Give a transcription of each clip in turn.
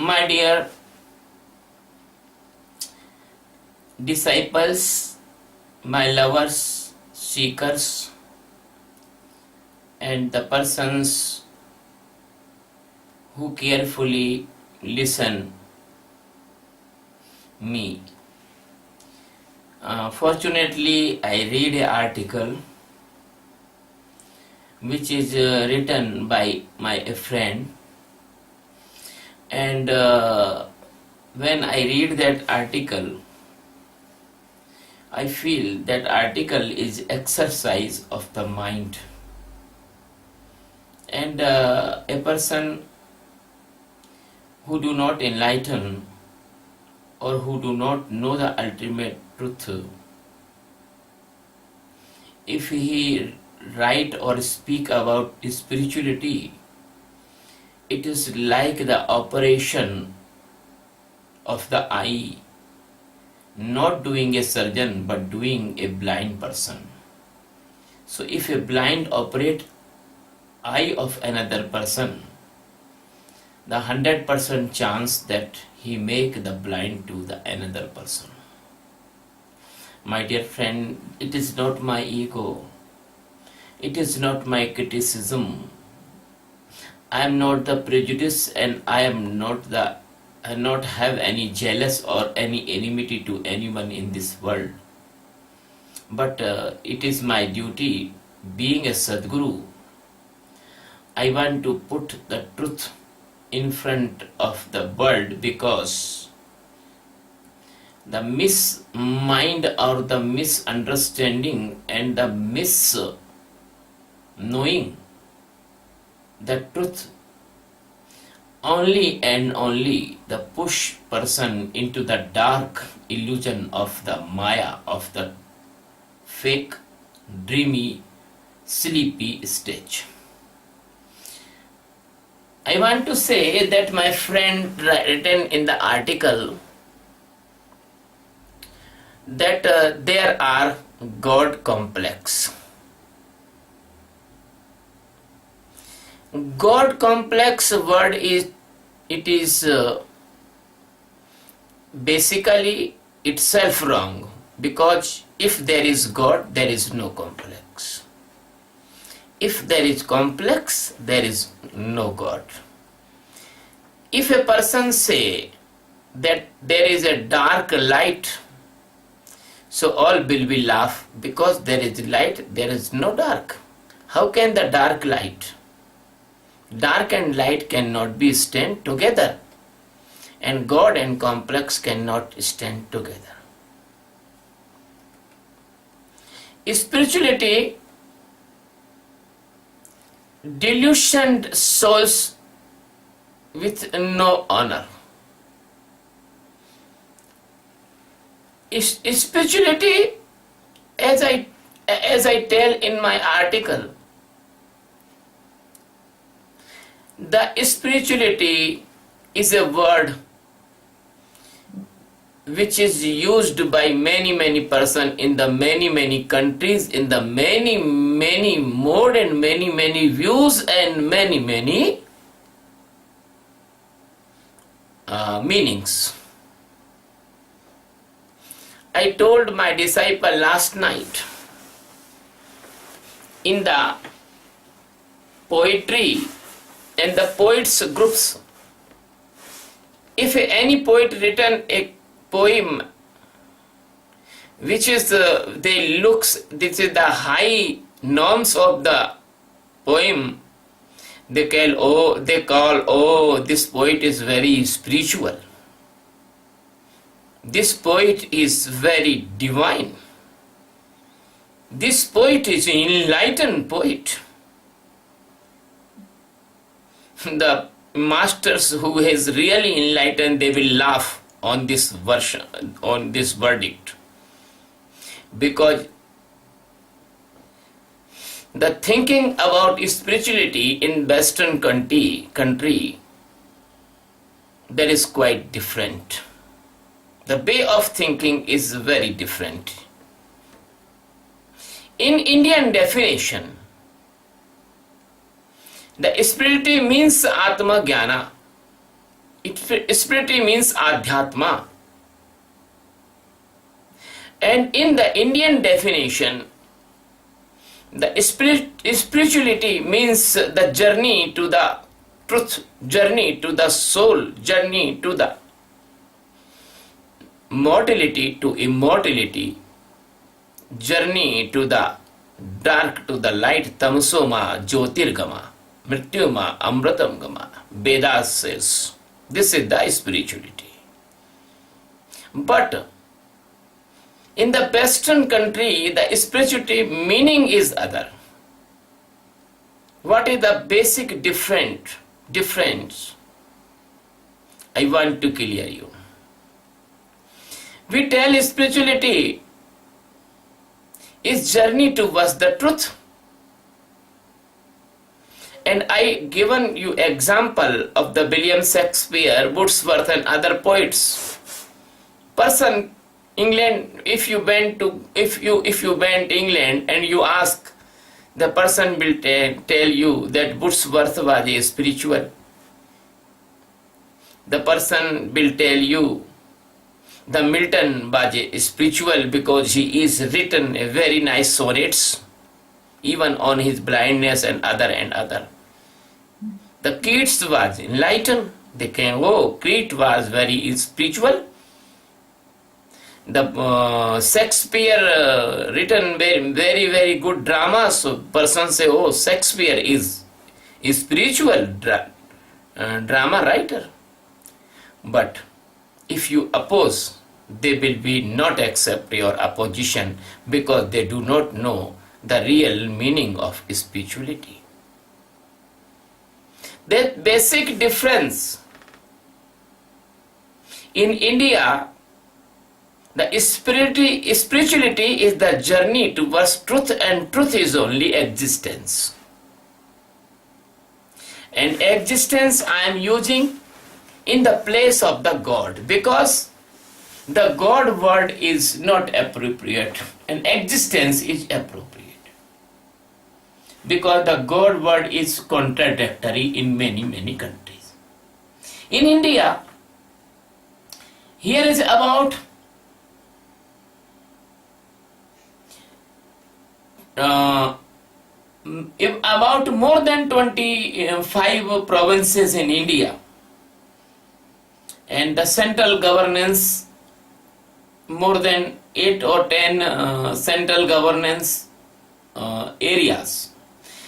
My dear disciples, my lovers, seekers, and the persons who carefully listen me. Fortunately, I read an article which is written by my friend, and when I read that article, I feel that article is exercise of the mind, and a person who do not enlighten or who do not know the ultimate truth, if he write or speak about spirituality, it is like the operation of the eye, not doing a surgeon but doing a blind person. So if a blind operate eye of another person, the 100% chance that he make the blind to the another person. My dear friend, it is not my ego, it is not my criticism. I am not the prejudice, and I not have any jealous or any enmity to anyone in this world. But it is my duty, being a Sadguru, I want to put the truth in front of the world, because the mismind or the misunderstanding and the knowing the truth only and only the push person into the dark illusion of the Maya, of the fake, dreamy, sleepy stage. I want to say that my friend written in the article that there are God complex. God complex word is basically itself wrong, because if there is God, there is no complex. If there is complex, there is no God. If a person say that there is a dark light, so all will be laugh, because there is light, there is no dark. How can the dark light? Dark and light cannot be stand together, and God and complex cannot stand together. Spirituality delusioned souls with no honor. Spirituality, as I tell in my article, the spirituality is a word which is used by many persons in the many countries, in the many mode and many views and many meanings. I told my disciple last night, in the poetry and the poets groups, if any poet written a poem which is this is the high norms of the poem, they call this poet is very spiritual, this poet is very divine, this poet is an enlightened poet. The masters who has really enlightened, they will laugh on this version, on this verdict, because the thinking about spirituality in Western country that is quite different. The way of thinking is very different. In Indian definition, the spirituality means Atma Jnana, Spirituality means Adhyatma. And in the Indian definition, the spirituality means the journey to the truth, journey to the soul, journey to the mortality to immortality, journey to the dark to the light, tamasoma jyotirgama, mrityuma amratam gama. Vedas says this is the spirituality. But in the Western country, the spirituality meaning is other. What is the basic difference? I want to clear you. We tell spirituality is journey towards the truth. And I given you example of the William Shakespeare, Wordsworth and other poets. Person England, if you went England and you ask, the person will tell you that Wordsworth was a spiritual. The person will tell you the Milton was a spiritual because he is written a very nice sonnets, even on his blindness and other. The Keats was enlightened. They came, Keats was very spiritual. The Shakespeare written very good drama, so person say, Shakespeare is spiritual drama writer. But if you oppose, they will be not accept your opposition because they do not know the real meaning of spirituality. The basic difference in India, the spirituality is the journey towards truth, and truth is only existence. And existence I am using in the place of the God, because the God word is not appropriate and existence is appropriate. Because the God word is contradictory in many countries. In India, here is about more than 25 provinces in India, and the central governance, more than 8 or 10 central governance areas.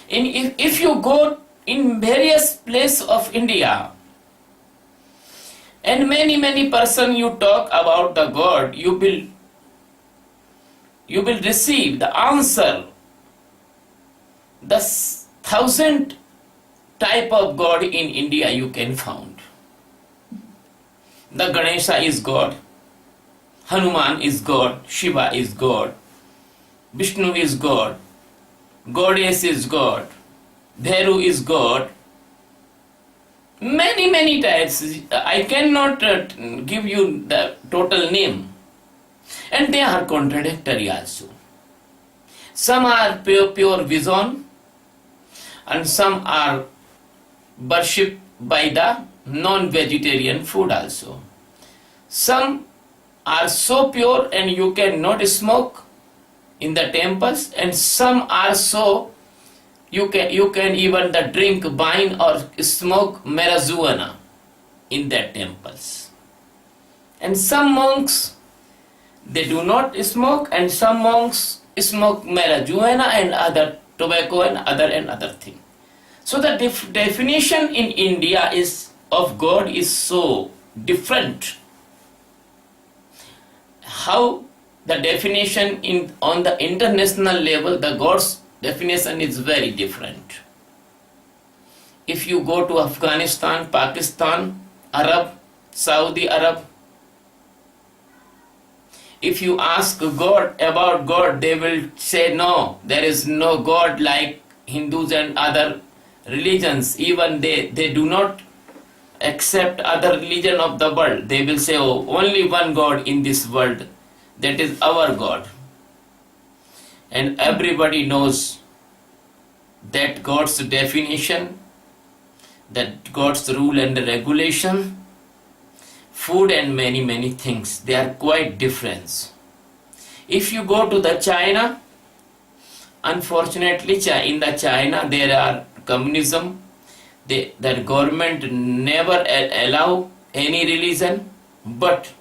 And if you go in various places of India, and many person you talk about the God, you will receive the answer. The 1,000 type of God in India you can found. The Ganesha is God, Hanuman is God, Shiva is God, Vishnu is God, Goddess is God, Bhairu is God. Many types. I cannot give you the total name. And they are contradictory also. Some are pure vision, and some are worshipped by the non-vegetarian food also. Some are so pure and you cannot smoke in the temples, and some are so you can even drink wine or smoke marijuana in their temples. And some monks, they do not smoke, and some monks smoke marijuana and other tobacco and other thing. So the definition in India of God is so different. How the definition on the international level, the God's definition is very different. If you go to Afghanistan, Pakistan, Arab, Saudi Arab, if you ask God about God, they will say no, there is no God like Hindus and other religions. Even they do not accept other religion of the world. They will say, only one God in this world, that is our God. And everybody knows that God's definition, that God's rule and regulation, food and many things, they are quite different. If you go to the China, unfortunately in the China there are communism. The government never allow any religion, but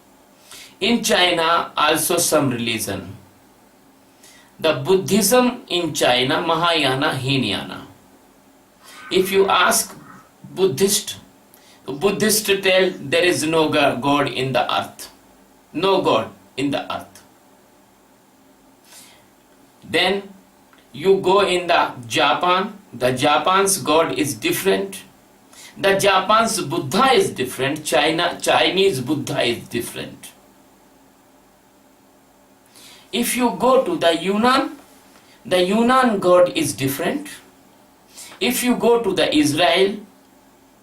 in China also some religion. The Buddhism in China, Mahayana, Hinayana. If you ask Buddhist tell there is no God in the earth. No God in the earth. Then you go in the Japan Japan's God is different. The Japan's Buddha is different. Chinese Buddha is different. If you go to the Yunnan God is different. If you go to the Israel,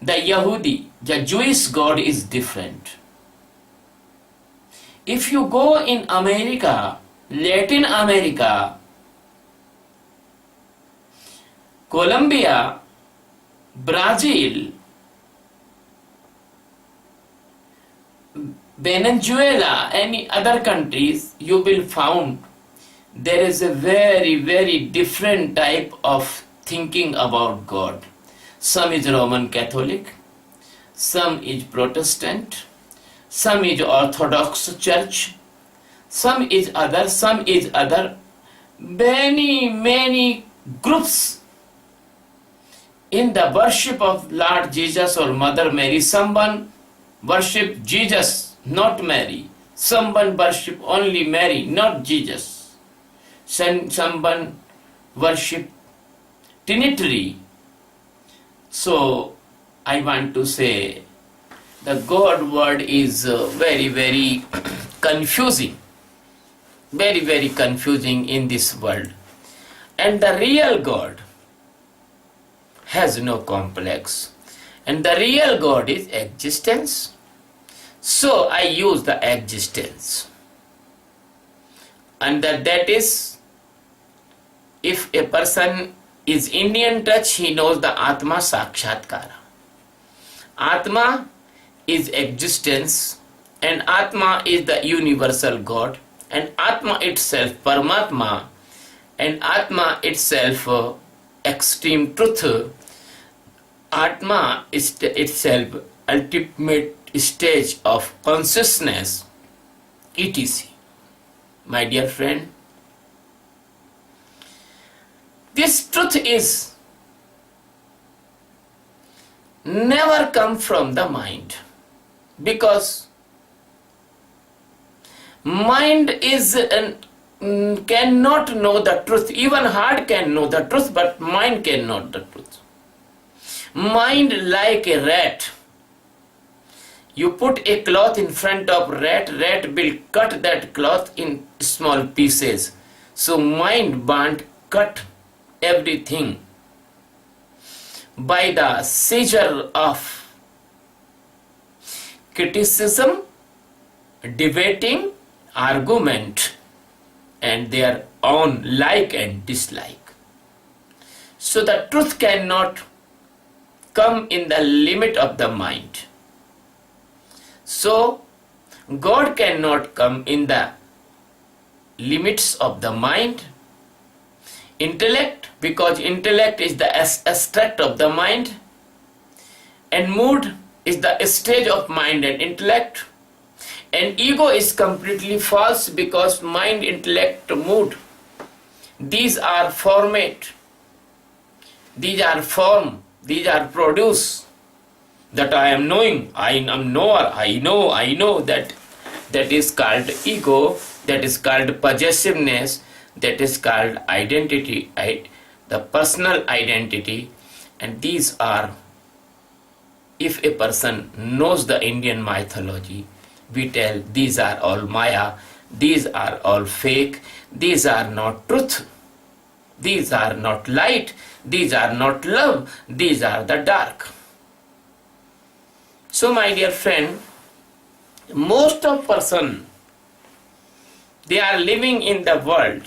the Yahudi, the Jewish God is different. If you go in America, Latin America, Colombia, Brazil, Venezuela, any other countries, you will find there is a very different type of thinking about God. Some is Roman Catholic, some is Protestant, some is Orthodox Church, some is other, many groups. In the worship of Lord Jesus or Mother Mary, someone worship Jesus, not Mary. Someone worship only Mary, not Jesus. Someone worship Trinity. So I want to say the God word is very confusing. Very confusing in this world. And the real God has no complex, and the real God is existence. So I use the existence, and that is, if a person is Indian touch, he knows the Atma Sakshatkara. Atma is existence, and Atma is the universal God, and Atma itself Paramatma, and Atma itself extreme truth. Atma is itself ultimate stage of consciousness, etc. My dear friend, this truth is never come from the mind, because mind is cannot know the truth. Even heart can know the truth, but mind cannot know the truth. Mind like a rat. You put a cloth in front of rat will cut that cloth in small pieces. So mind can't cut everything. By the seizure of criticism, debating, argument, and their own like and dislike. So the truth cannot come in the limit of the mind. So God cannot come in the limits of the mind. Intellect, because intellect is the abstract of the mind, and mood is the stage of mind and intellect, and ego is completely false, because mind, intellect, mood, these are formate, these are form, these are produce. That I am knowing, I am knower, I know, that is called ego, that is called possessiveness, that is called identity, the personal identity. And these are, if a person knows the Indian mythology, we tell these are all Maya, these are all fake, these are not truth, these are not light, these are not love, these are the dark. So my dear friend, most of person, they are living in the world,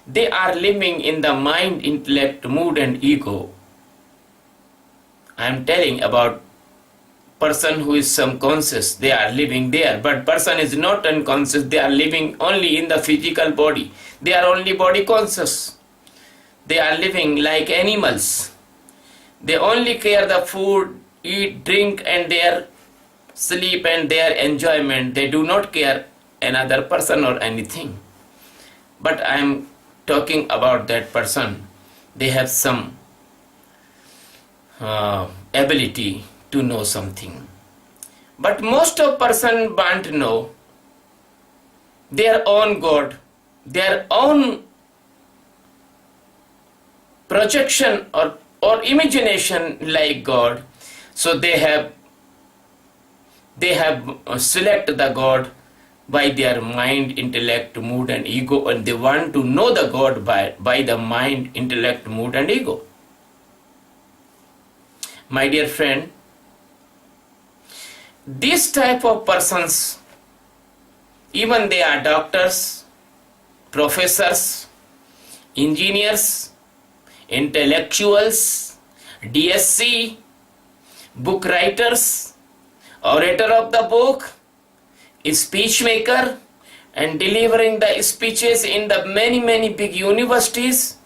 they are living in the mind, intellect, mood and ego. I am telling about person who is some conscious, they are living there, but person is not unconscious, they are living only in the physical body, they are only body conscious, they are living like animals, they only care the food, eat, drink and their sleep and their enjoyment, they do not care another person or anything. But I am talking about that person, they have some ability to know something. But most of person want to know their own God, their own projection or imagination like God. So they have select the God by their mind, intellect, mood and ego, and they want to know the God by the mind, intellect, mood and ego. My dear friend, this type of persons, even they are doctors, professors, engineers, intellectuals, DSC, book writers, orator of the book, speech maker, and delivering the speeches in the many big universities,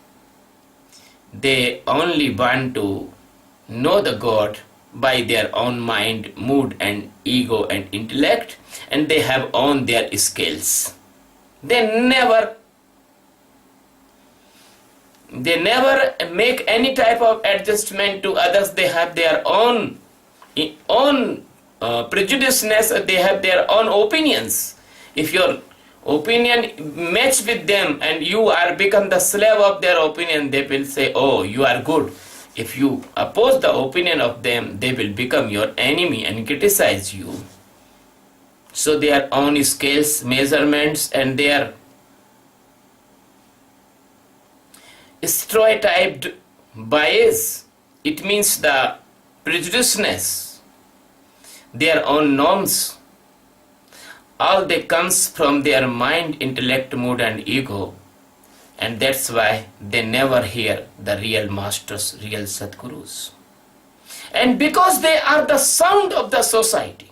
they only want to know the God by their own mind, mood and ego and intellect, and they have on their skills. They never make any type of adjustment to others. They have their own prejudiceness, they have their own opinions. If your opinion match with them and you are become the slave of their opinion, they will say, oh, you are good. If you oppose the opinion of them, they will become your enemy and criticize you. So their own scales, measurements and their stereotyped bias, it means the prejudiceness, their own norms, all they comes from their mind, intellect, mood and ego. And that's why they never hear the real masters, real Sadgurus. And because they are the sound of the society,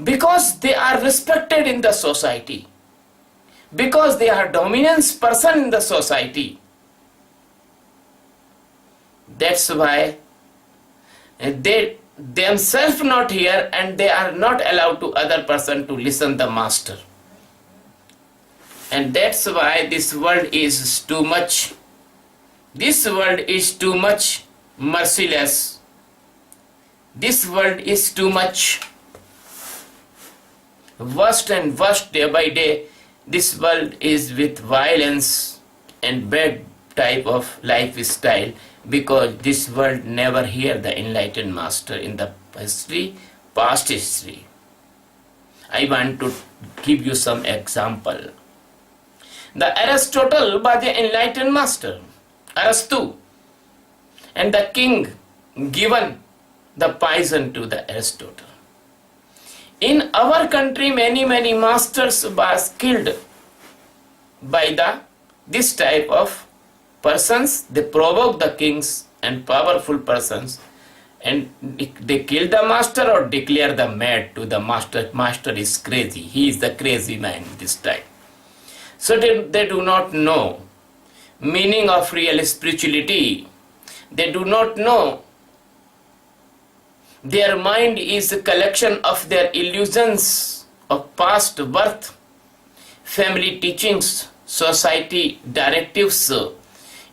because they are respected in the society, because they are dominant person in the society, that's why they themselves not here and they are not allowed to other person to listen the master. And that's why this world is too much merciless. This world is too much worse and worse day by day. This world is with violence and bad type of lifestyle, because this world never hear the enlightened master in the past history. I want to give you some example. The Aristotle was the enlightened master, Aristu, and the king given the poison to the Aristotle. In our country, many masters was killed by this type of persons. They provoke the kings and powerful persons, and they kill the master or declare the mad to the master. Master is crazy. He is the crazy man this time. So they do not know meaning of real spirituality. They do not know. Their mind is a collection of their illusions of past birth, family teachings, society directives,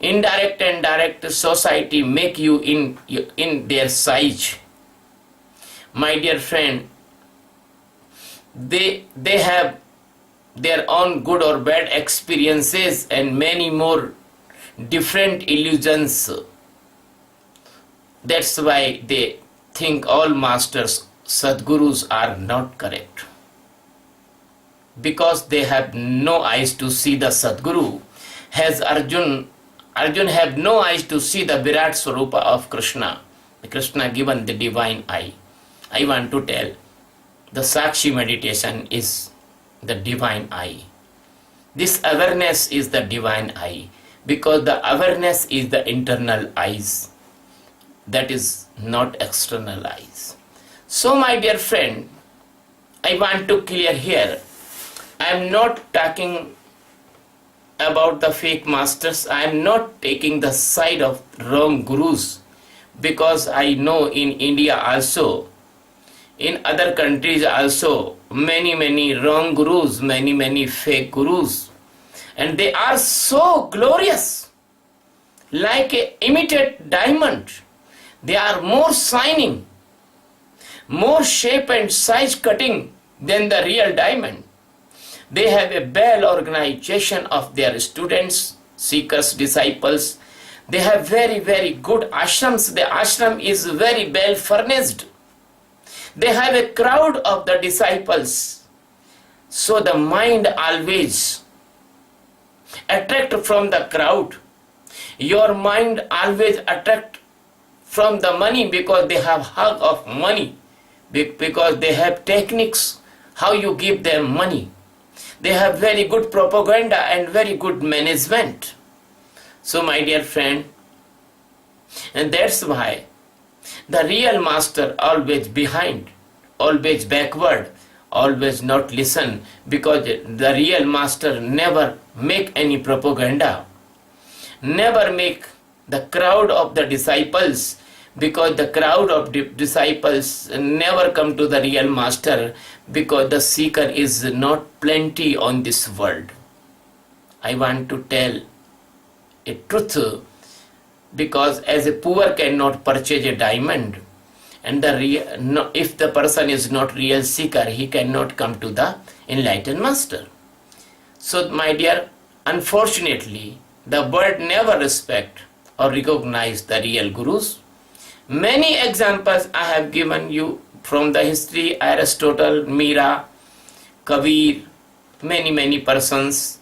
indirect and direct society make you in their size. My dear friend, they have their own good or bad experiences and many more different illusions. That's why they think all masters, Sadgurus are not correct, because they have no eyes to see the Sadguru. Has Arjun have no eyes to see the Virat Swarupa of Krishna. Krishna given the divine eye. I want to tell, the Sakshi meditation is the divine eye. This awareness is the divine eye, because the awareness is the internal eyes, that is not external eyes. So my dear friend, I want to clear here, I am not talking about the fake masters. I am not taking the side of wrong gurus, because I know in India also, in other countries also, many wrong gurus, many fake gurus, and they are so glorious, like a imitated diamond. They are more shining, more shape and size cutting than the real diamond. They have a well organization of their students, seekers, disciples. They have very good ashrams. The ashram is very well furnished. They have a crowd of the disciples. So the mind always attract from the crowd. Your mind always attract from the money, because they have hug of money, because they have techniques how you give them money. They have very good propaganda and very good management. So my dear friend, and that's why the real master always behind, always backward, always not listen, because the real master never make any propaganda, never make the crowd of the disciples, because the crowd of disciples never come to the real master, because the seeker is not plenty on this world. I want to tell a truth, because as a poor cannot purchase a diamond, and if the person is not real seeker, he cannot come to the enlightened master. So my dear, unfortunately, the world never respect or recognize the real gurus. Many examples I have given you from the history: Aristotle, Mira, Kabir, many persons.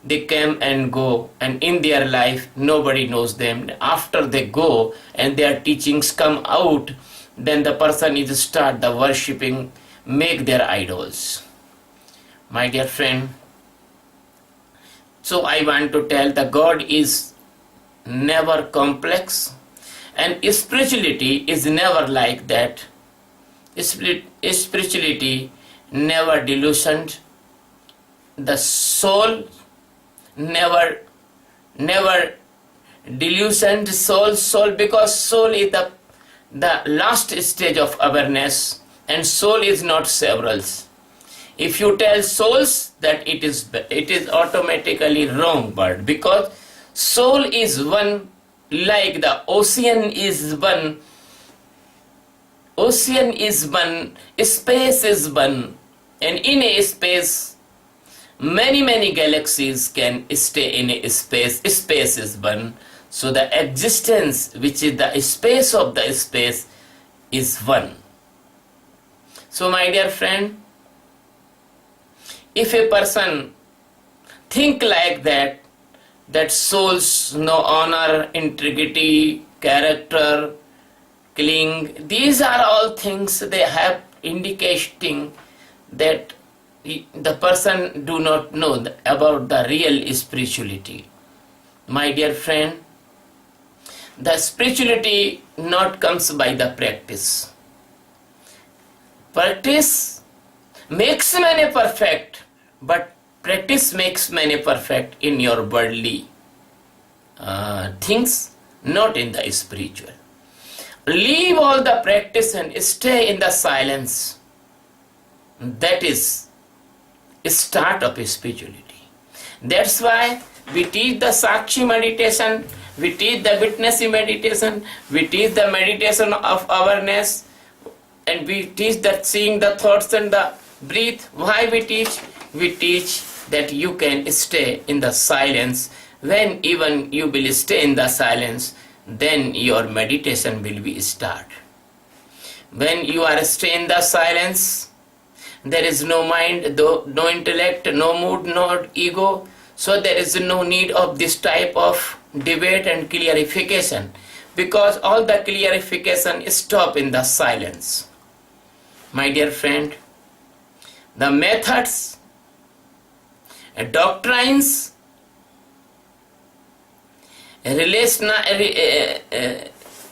They come and go, and in their life nobody knows them. After they go and their teachings come out, then the person is start the worshipping, make their idols. My dear friend, so I want to tell, the God is never complex, and spirituality is never like that. Spirituality never delusioned. The soul never delusioned soul, because soul is the last stage of awareness, and soul is not severals. If you tell souls that it is automatically wrong word, because soul is one, like the ocean is one, space is one, and in a space many galaxies can stay in a space is one. So the existence, which is the space of the space, is one. So my dear friend, if a person think like that souls no honor, integrity, character, cling, these are all things they have indicating that the person do not know about the real spirituality. My dear friend, the spirituality not comes by the practice. Practice makes man perfect, but practice makes man perfect in your worldly things, not in the spiritual. Leave all the practice and stay in the silence. That is start of spirituality. That's why we teach the Sakshi meditation, we teach the witnessing meditation, we teach the meditation of awareness, and we teach that seeing the thoughts and the breath. Why we teach? We teach that you can stay in the silence. When even you will stay in the silence, then your meditation will be start. When you are stay in the silence, there is no mind, no intellect, no mood, no ego. So there is no need of this type of debate and clarification, because all the clarification stop in the silence. My dear friend, the methods, doctrines,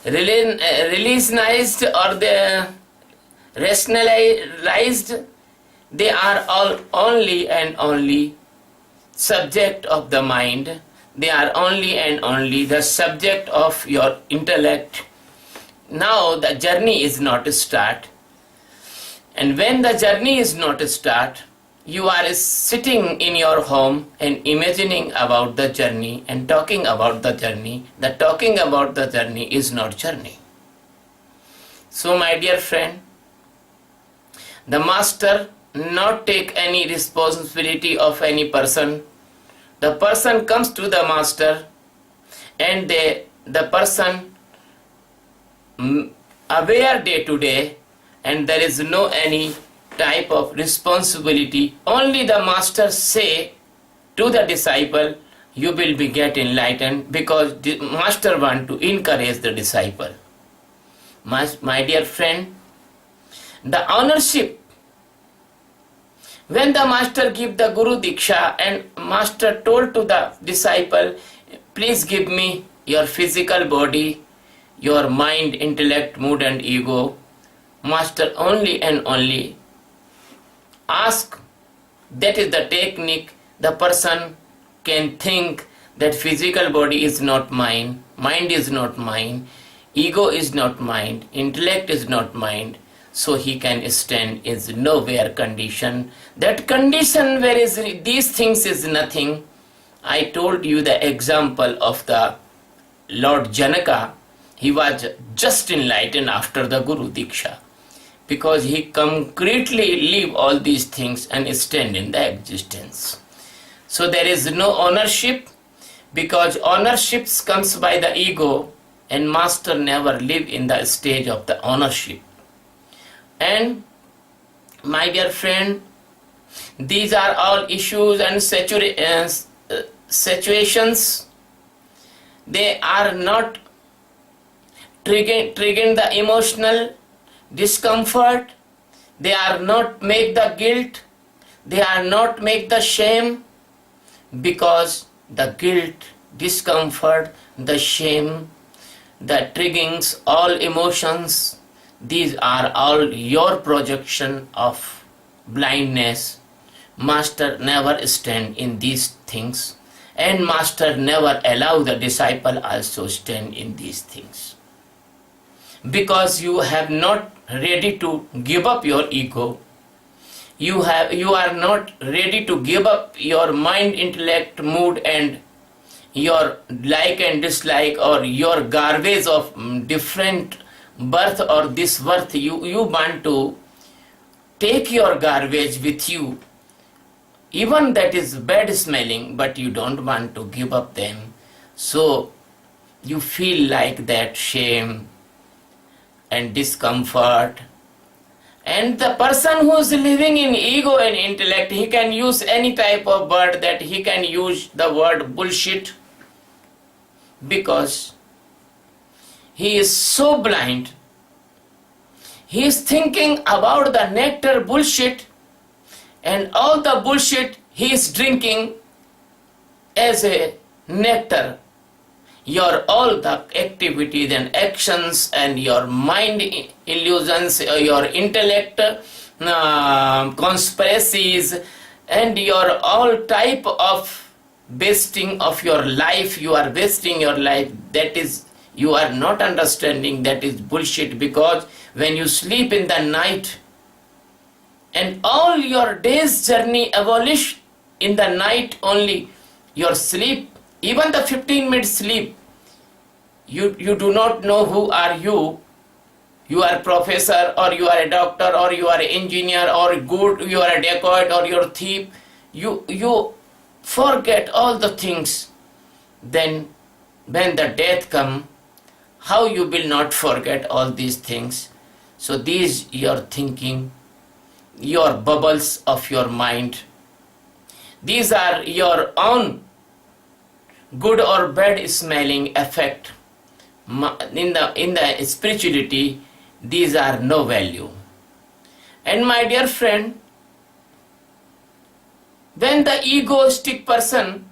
religionized or the rationalized, they are all only and only subject of the mind. They are only and only the subject of your intellect. Now the journey is not to start. And when the journey is not to start, you are sitting in your home and imagining about the journey and talking about the journey. The talking about the journey is not journey. So my dear friend, the master not take any responsibility of any person. The person comes to the master and the person aware day to day, and there is no any type of responsibility. Only the master say to the disciple, you will be get enlightened, because the master want to encourage the disciple. My dear friend, the ownership, when the master give the Guru Diksha and master told to the disciple, please give me your physical body, your mind, intellect, mood and ego, master only and only ask. That is the technique. The person can think that physical body is not mine, mind is not mine, ego is not mine, intellect is not mine, so he can stand is nowhere condition. That condition where is these things is nothing. I told you the example of the Lord Janaka. He was just enlightened after the Guru Diksha, because he concretely leave all these things and stand in the existence. So there is no ownership, because ownership comes by the ego, and master never live in the stage of the ownership. And my dear friend, these are all issues and situations. They are not triggering the emotional discomfort. They are not make the guilt. They are not make the shame, because the guilt, discomfort, the shame, the triggerings, all emotions, these are all your projection of blindness. Master never stand in these things, and master never allow the disciple also stand in these things, because you have not ready to give up your ego. You are not ready to give up your mind, intellect, mood and your like and dislike, or your garbage of different birth or this birth. You want to take your garbage with you, even that is bad smelling, but you don't want to give up them. So you feel like that shame and discomfort. And the person who is living in ego and intellect, he can use any type of word, that he can use the word bullshit, because he is so blind. He is thinking about the nectar bullshit, and all the bullshit he is drinking as a nectar. Your all the activities and actions and your mind illusions, your intellect conspiracies, and your all type of wasting of your life, you are wasting your life. That is, you are not understanding, that is bullshit. Because when you sleep in the night, and all your day's journey abolish in the night only, your sleep, even the 15-minute sleep, you do not know who are you. You are a professor, or you are a doctor, or you are an engineer, or good, you are a dacoit, or you're a thief. You forget all the things. Then when the death come, how you will not forget all these things? So these your thinking, your bubbles of your mind, these are your own good or bad smelling effect. In the spirituality, these are no value. And my dear friend, when the egoistic person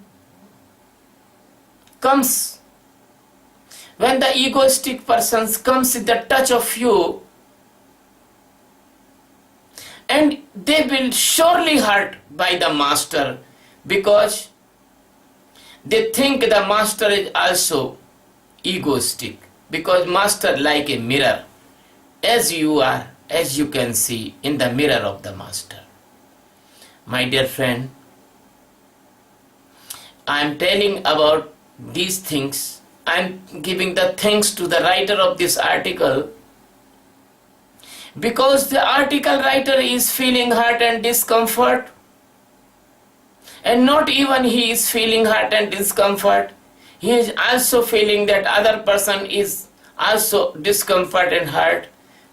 comes, when the egoistic person comes in the touch of you, and they will surely hurt by the master, because they think the master is also egoistic, because master like a mirror, as you are, as you can see in the mirror of the master. My dear friend, I am telling about these things. I am giving the thanks to the writer of this article, because the article writer is feeling hurt and discomfort, and not even he is feeling hurt and discomfort, he is also feeling that other person is also discomfort and hurt,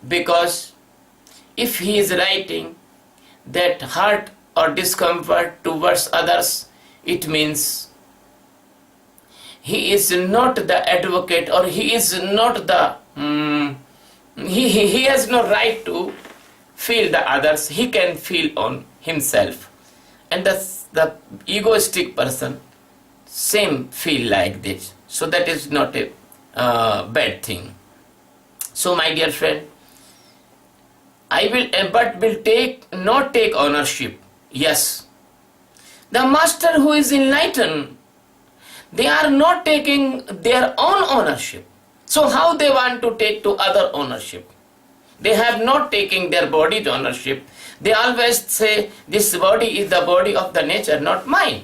because if he is writing that hurt or discomfort towards others, it means he is not the advocate, or he is not the he has no right to feel the others. He can feel on himself, and the egoistic person same feel like this. So that is not a bad thing. So my dear friend, I will but will not take ownership. Yes, the master who is enlightened, they are not taking their own ownership. So how they want to take to other ownership? They have not taken their body's ownership. They always say, this body is the body of the nature, not mine.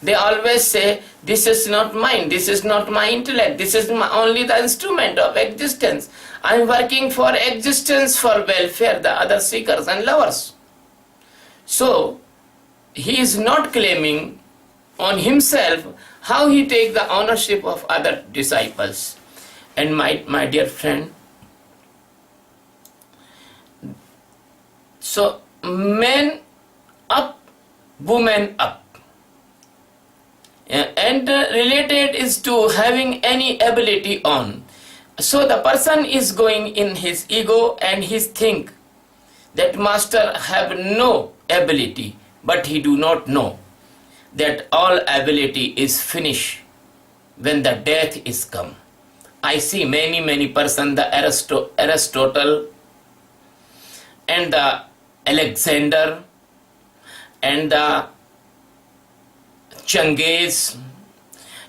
They always say, this is not mine, this is not my intellect, this is only the instrument of existence. I am working for existence, for welfare, the other seekers and lovers. So, he is not claiming on himself how he take the ownership of other disciples. And my dear friend, so men up, women up. And related is to having any ability on. So the person is going in his ego and he think that master have no ability, but he do not know that all ability is finished when the death is come. I see many persons, the Aristotle and the Alexander and the Changiz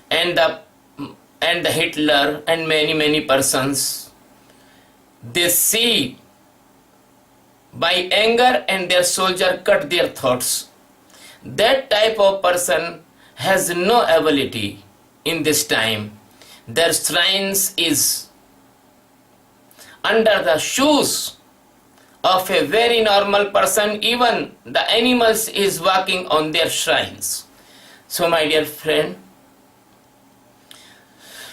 and the Hitler and many persons, they see by anger and their soldier cut their throats. That type of person has no ability in this time. Their shrines is under the shoes of a very normal person. Even the animals is walking on their shrines. So my dear friend,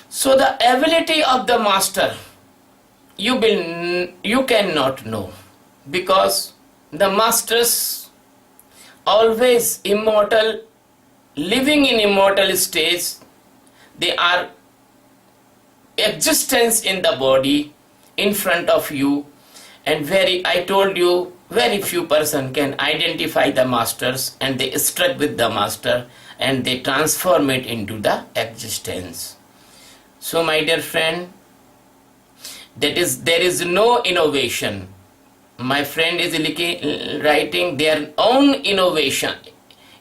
so the ability of the master you cannot know, because the masters always immortal, living in immortal stage. They are existence in the body in front of you, and I told you, very few person can identify the masters, and they struck with the master and they transform it into the existence. So my dear friend, there is no innovation. My friend is writing their own innovation,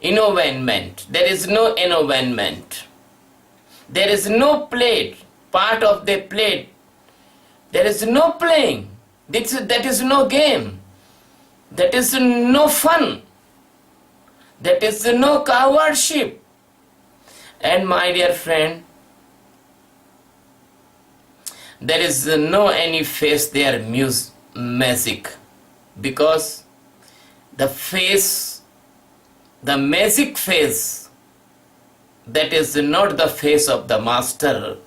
innovament. There is no innovament. There is no plate, part of the plate. There is no playing. That is no game. That is no fun. That is no cowardship. And my dear friend, there is no any face there magic, because the face, the magic face, that is not the face of the master,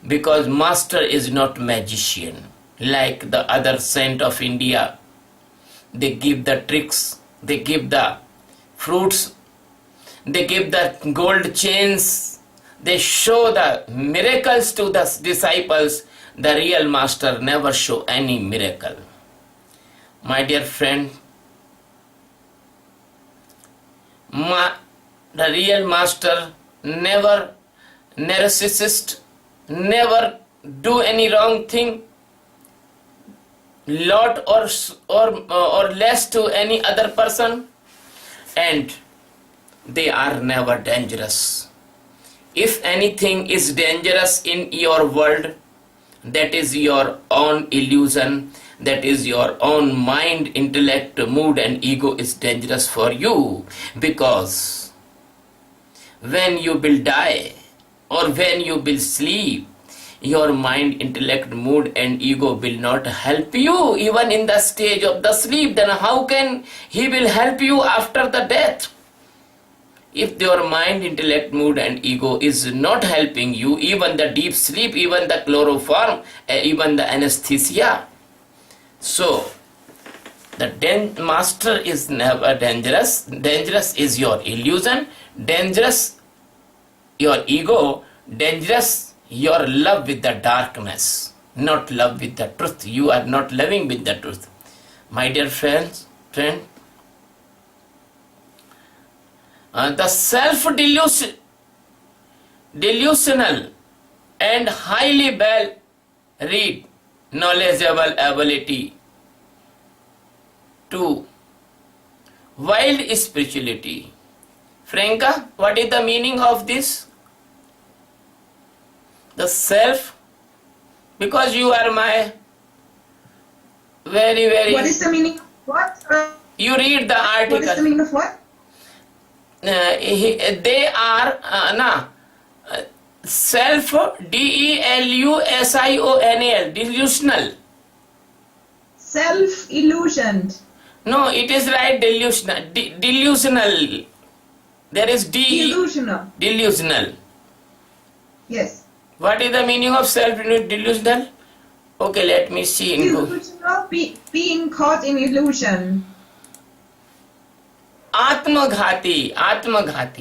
because master is not magician like the other saint of India. They give the tricks, they give the fruits, they give the gold chains, they show the miracles to the disciples. The real master never show any miracle. My dear friend, the real master never narcissist, never do any wrong thing. lot or less to any other person, and they are never dangerous. If anything is dangerous in your world, that is your own illusion, that is your own mind, intellect, mood and ego is dangerous for you, because when you will die or when you will sleep, your mind, intellect, mood and ego will not help you even in the stage of the sleep. Then how can he will help you after the death? If your mind, intellect, mood and ego is not helping you, even the deep sleep, even the chloroform, even the anesthesia. So, the master is never dangerous. Dangerous is your illusion, dangerous your ego, dangerous your love with the darkness, not love with the truth. You are not loving with the truth. My dear friend, the self-delusional and highly well-read knowledgeable ability to wild spirituality. Franca, what is the meaning of this? The self, because you are my very... What is the meaning of what? You read the article. What is the meaning of what? They are self, delusional, delusional. Self-illusioned. No, it is right, delusional. Delusional. There is Delusional. Delusional. Yes. What is the meaning of self-delusional? Okay, let me see. Delusional, being caught in illusion. Atmaghati.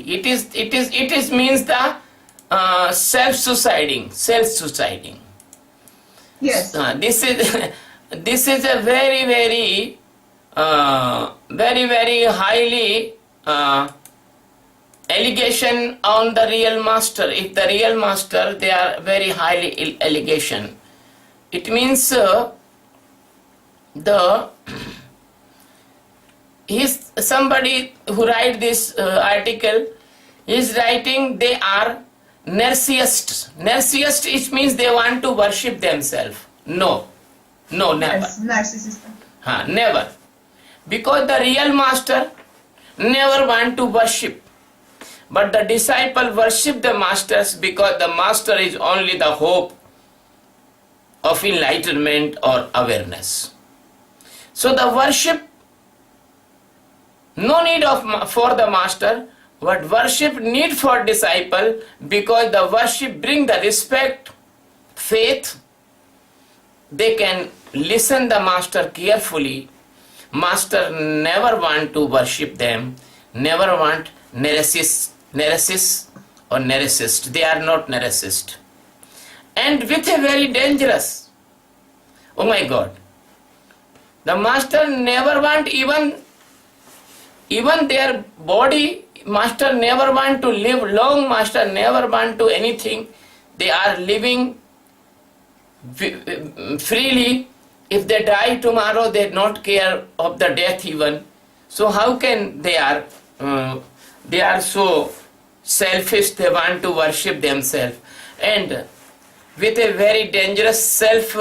It is means the self-suiciding. Yes. This is a very highly allegation on the real master. If the real master, they are very highly allegation. It means somebody who write this article is writing they are narcissists. Narcissist, it means they want to worship themselves. No, never. Yes, narcissist. Never. Because the real master never want to worship. But the disciple worship the masters because the master is only the hope of enlightenment or awareness. So the worship, no need for the master, but worship need for disciple, because the worship bring the respect, faith. They can listen the master carefully. Master never want to worship them, never want narcissist or narcissist. They are not narcissist. And with a very dangerous, oh my God, the master never want even their body, master never want to live long, master never want to anything. They are living freely. If they die tomorrow, they don't care of the death even. So how can they are so selfish, they want to worship themselves. And with a very dangerous self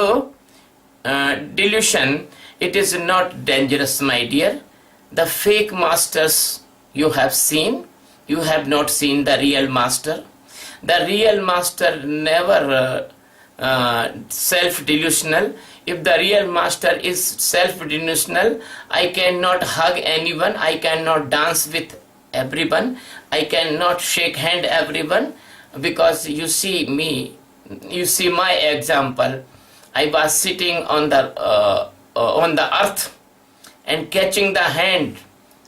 delusion, it is not dangerous, my dear. The fake masters you have seen, you have not seen the real master. The real master never self-delusional. If the real master is self-delusional, I cannot hug anyone, I cannot dance with everyone, I cannot shake hand everyone, because you see me, you see my example. I was sitting on the earth and catching the hand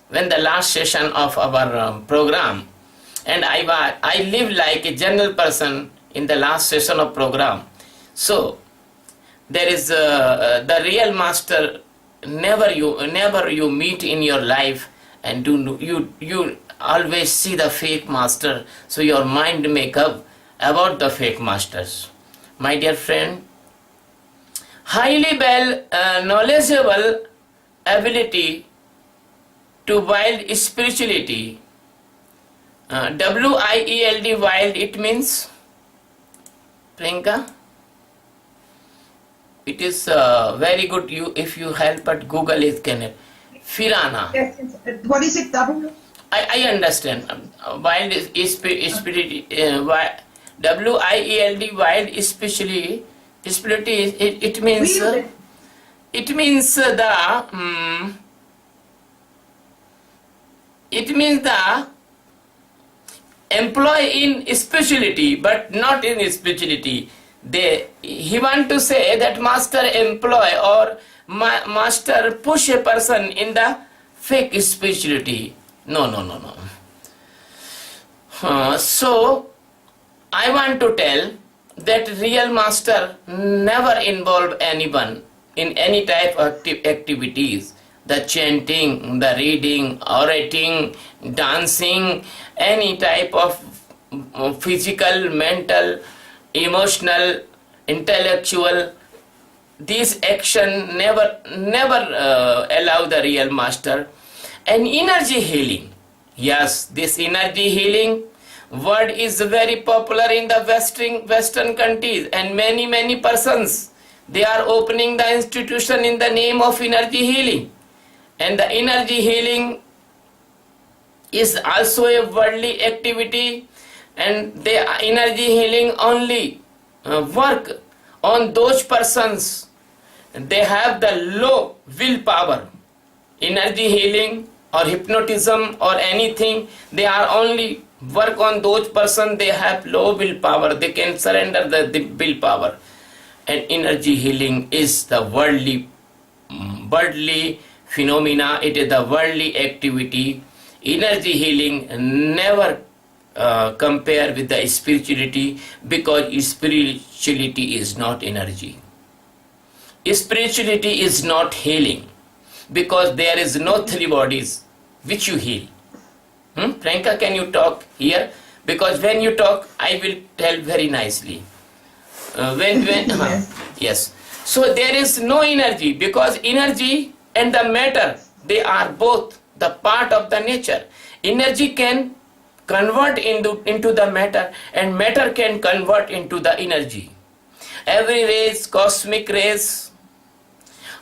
when the last session of our program, and I live like a general person in the last session of program. So there is the real master never you meet in your life, and you always see the fake master, so your mind make up about the fake masters. My dear friend, highly knowledgeable ability to wield spirituality. WIELD, wild, it means, Priyanka, it is very good you if you help, but Google it can help. Firana. Yes, what is it? W? I understand. Wild is spirituality. WIELD, wild, especially spirituality. It means Wielded. it means the it means the employ in spirituality, but not in spirituality. He want to say that master employ or master push a person in the fake spirituality. No. So I want to tell that real master never involve anyone in any type of activities. The chanting, the reading, orating, dancing, any type of physical, mental, emotional, intellectual, this action never allow the real master. And energy healing, yes, this energy healing word is very popular in the western countries, and many persons, they are opening the institution in the name of energy healing. And the energy healing is also a worldly activity, and the energy healing only work on those persons they have the low willpower. Energy healing or hypnotism or anything, they are only work on those persons they have low willpower, they can surrender the willpower. And energy healing is the worldly phenomena, it is the worldly activity. Energy healing never compare with the spirituality, because spirituality is not energy. Spirituality is not healing, because there is no three bodies which you heal. Priyanka, can you talk here? Because when you talk, I will tell very nicely. Yes. So there is no energy, because energy and the matter, they are both the part of the nature. Energy can convert into the matter, and matter can convert into the energy. Every rays, cosmic rays,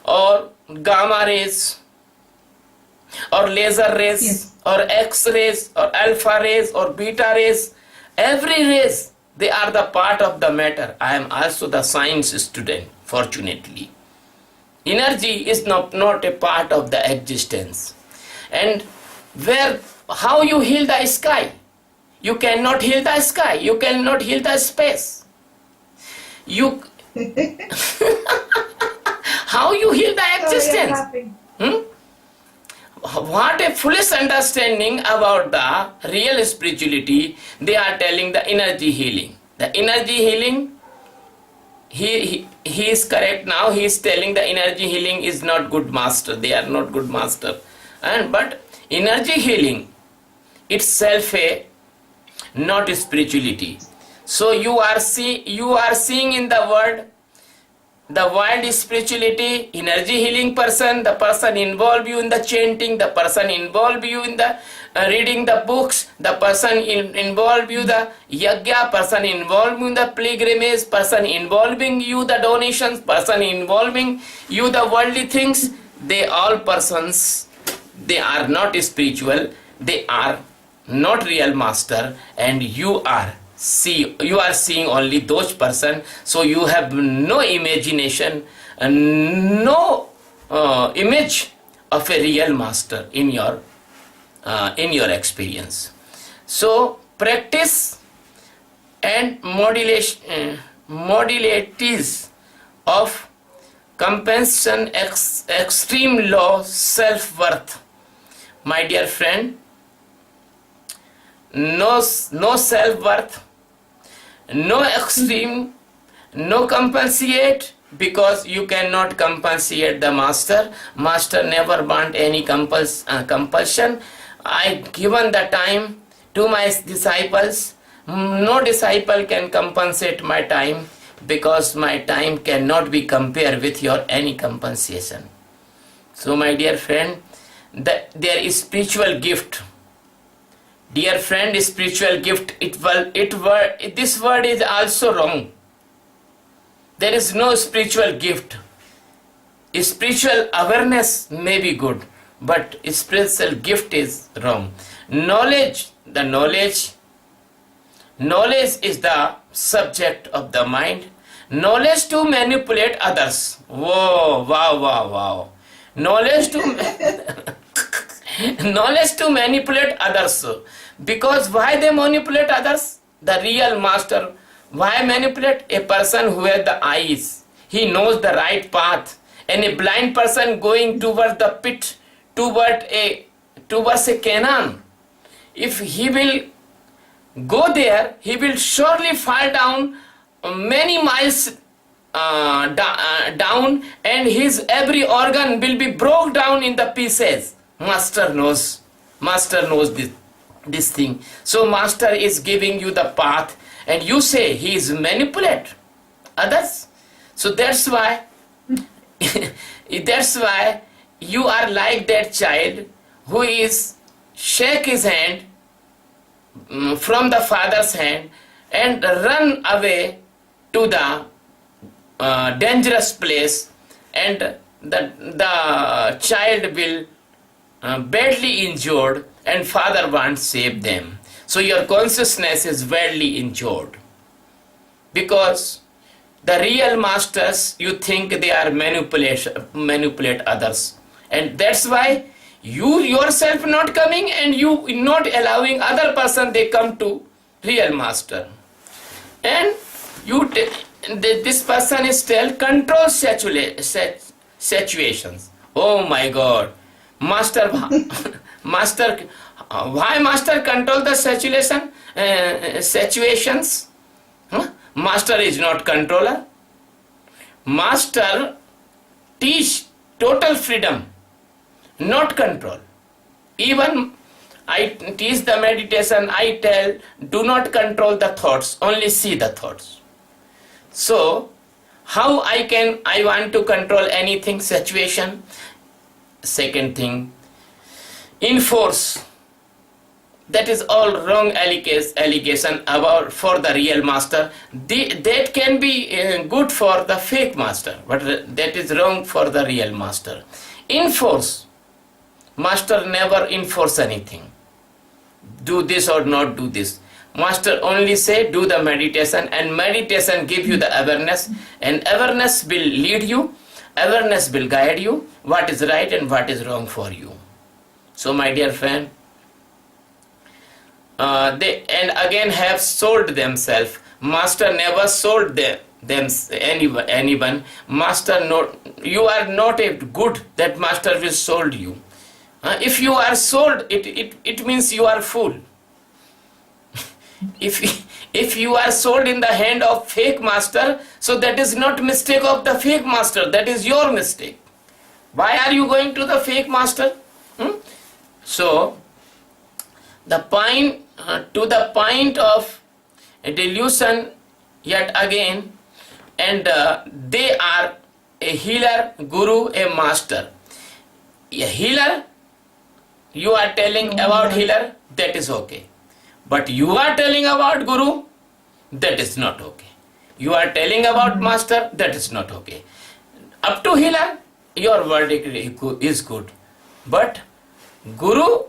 or gamma rays, or laser rays, Yes. or X-rays, or alpha rays, or beta rays, every rays, they are the part of the matter. I am also the science student, fortunately. Energy is not a part of the existence. And how you heal the sky? You cannot heal the sky. You cannot heal the space. How you heal the existence? What a foolish understanding about the real spirituality. They are telling the energy healing. The energy healing, he is correct now. He is telling the energy healing is not good master. They are not good master. But energy healing itself not spirituality. So you are seeing in the word, the wild spirituality, energy healing person, the person involve you in the chanting, the person involve you in the reading the books, the person involve you the yagya, person involve you in the pilgrimage, person involving you the donations, person involving you the worldly things. They all persons, they are not spiritual, they are not real master, and you are seeing only those person. So you have no imagination and no image of a real master in your experience. So practice and modalities of compensation, extreme low self-worth. My dear friend, no self-worth, no extreme, no compensate, because you cannot compensate the master. Master never want any compulsion. I given the time to my disciples. No disciple can compensate my time. because my time cannot be compared with your any compensation. So my dear friend, there is spiritual gift. Dear friend, spiritual gift, this word is also wrong. There is no spiritual gift. Spiritual awareness may be good, but spiritual gift is wrong. Knowledge is the subject of the mind. Knowledge to manipulate others. Whoa, wow. Knowledge to manipulate others. Because why they manipulate others? The real master. Why manipulate? A person who has the eyes. He knows the right path. And a blind person going towards the pit, towards a cannon. If he will go there, he will surely fall down many miles down, and his every organ will be broke down in the pieces. Master knows this thing. So master is giving you the path, and you say he is manipulate others. So that's why you are like that child who is shake his hand from the father's hand and run away to the dangerous place, and the child will badly injured, and father wants to save them. So your consciousness is badly injured, because the real masters, you think they are manipulate others, and that's why you yourself not coming, and you not allowing other person they come to real master. And this person is still control situations. Oh my God, master why master control the situations? Huh? Master is not controller. Master teach total freedom, not control. Even I teach the meditation, I tell, do not control the thoughts, only see the thoughts. So, how I want to control anything, situation? Second thing, enforce. That is all wrong allegation about for the real master. That can be good for the fake master, but that is wrong for the real master. Enforce. Master never enforce anything. Do this or not do this. Master only say do the meditation, and meditation give you the awareness, and awareness will lead you, awareness will guide you what is right and what is wrong for you. So my dear friend, they and again have sold themselves. Master never sold anyone. Master you are not a good that master will sold you. If you are sold, it means you are fool. If you are sold in the hand of fake master, so that is not mistake of the fake master, that is your mistake. Why are you going to the fake master? So the point to the point of delusion yet again, and they are a healer, guru, a master. A healer, you are telling about healer, that is okay. But you are telling about guru, that is not okay. You are telling about master, that is not okay. Up to healer, your verdict is good. But guru,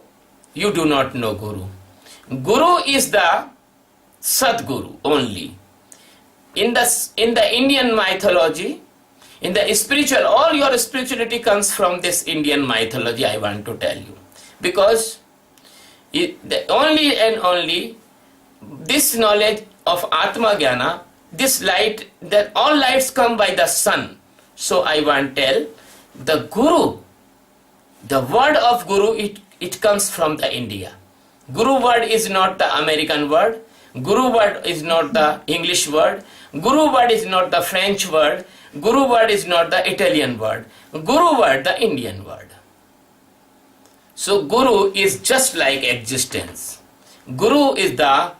you do not know guru. Guru is the Sadguru only. In the Indian mythology, in the spiritual, all your spirituality comes from this Indian mythology, I want to tell you. Because only and only this knowledge of Atma Jnana, this light, that all lights come by the sun. So I want to tell, the Guru, the word of Guru, it comes from the India. Guru word is not the American word. Guru word is not the English word. Guru word is not the French word. Guru word is not the Italian word. Guru word, the Indian word. So Guru is just like existence. Guru is the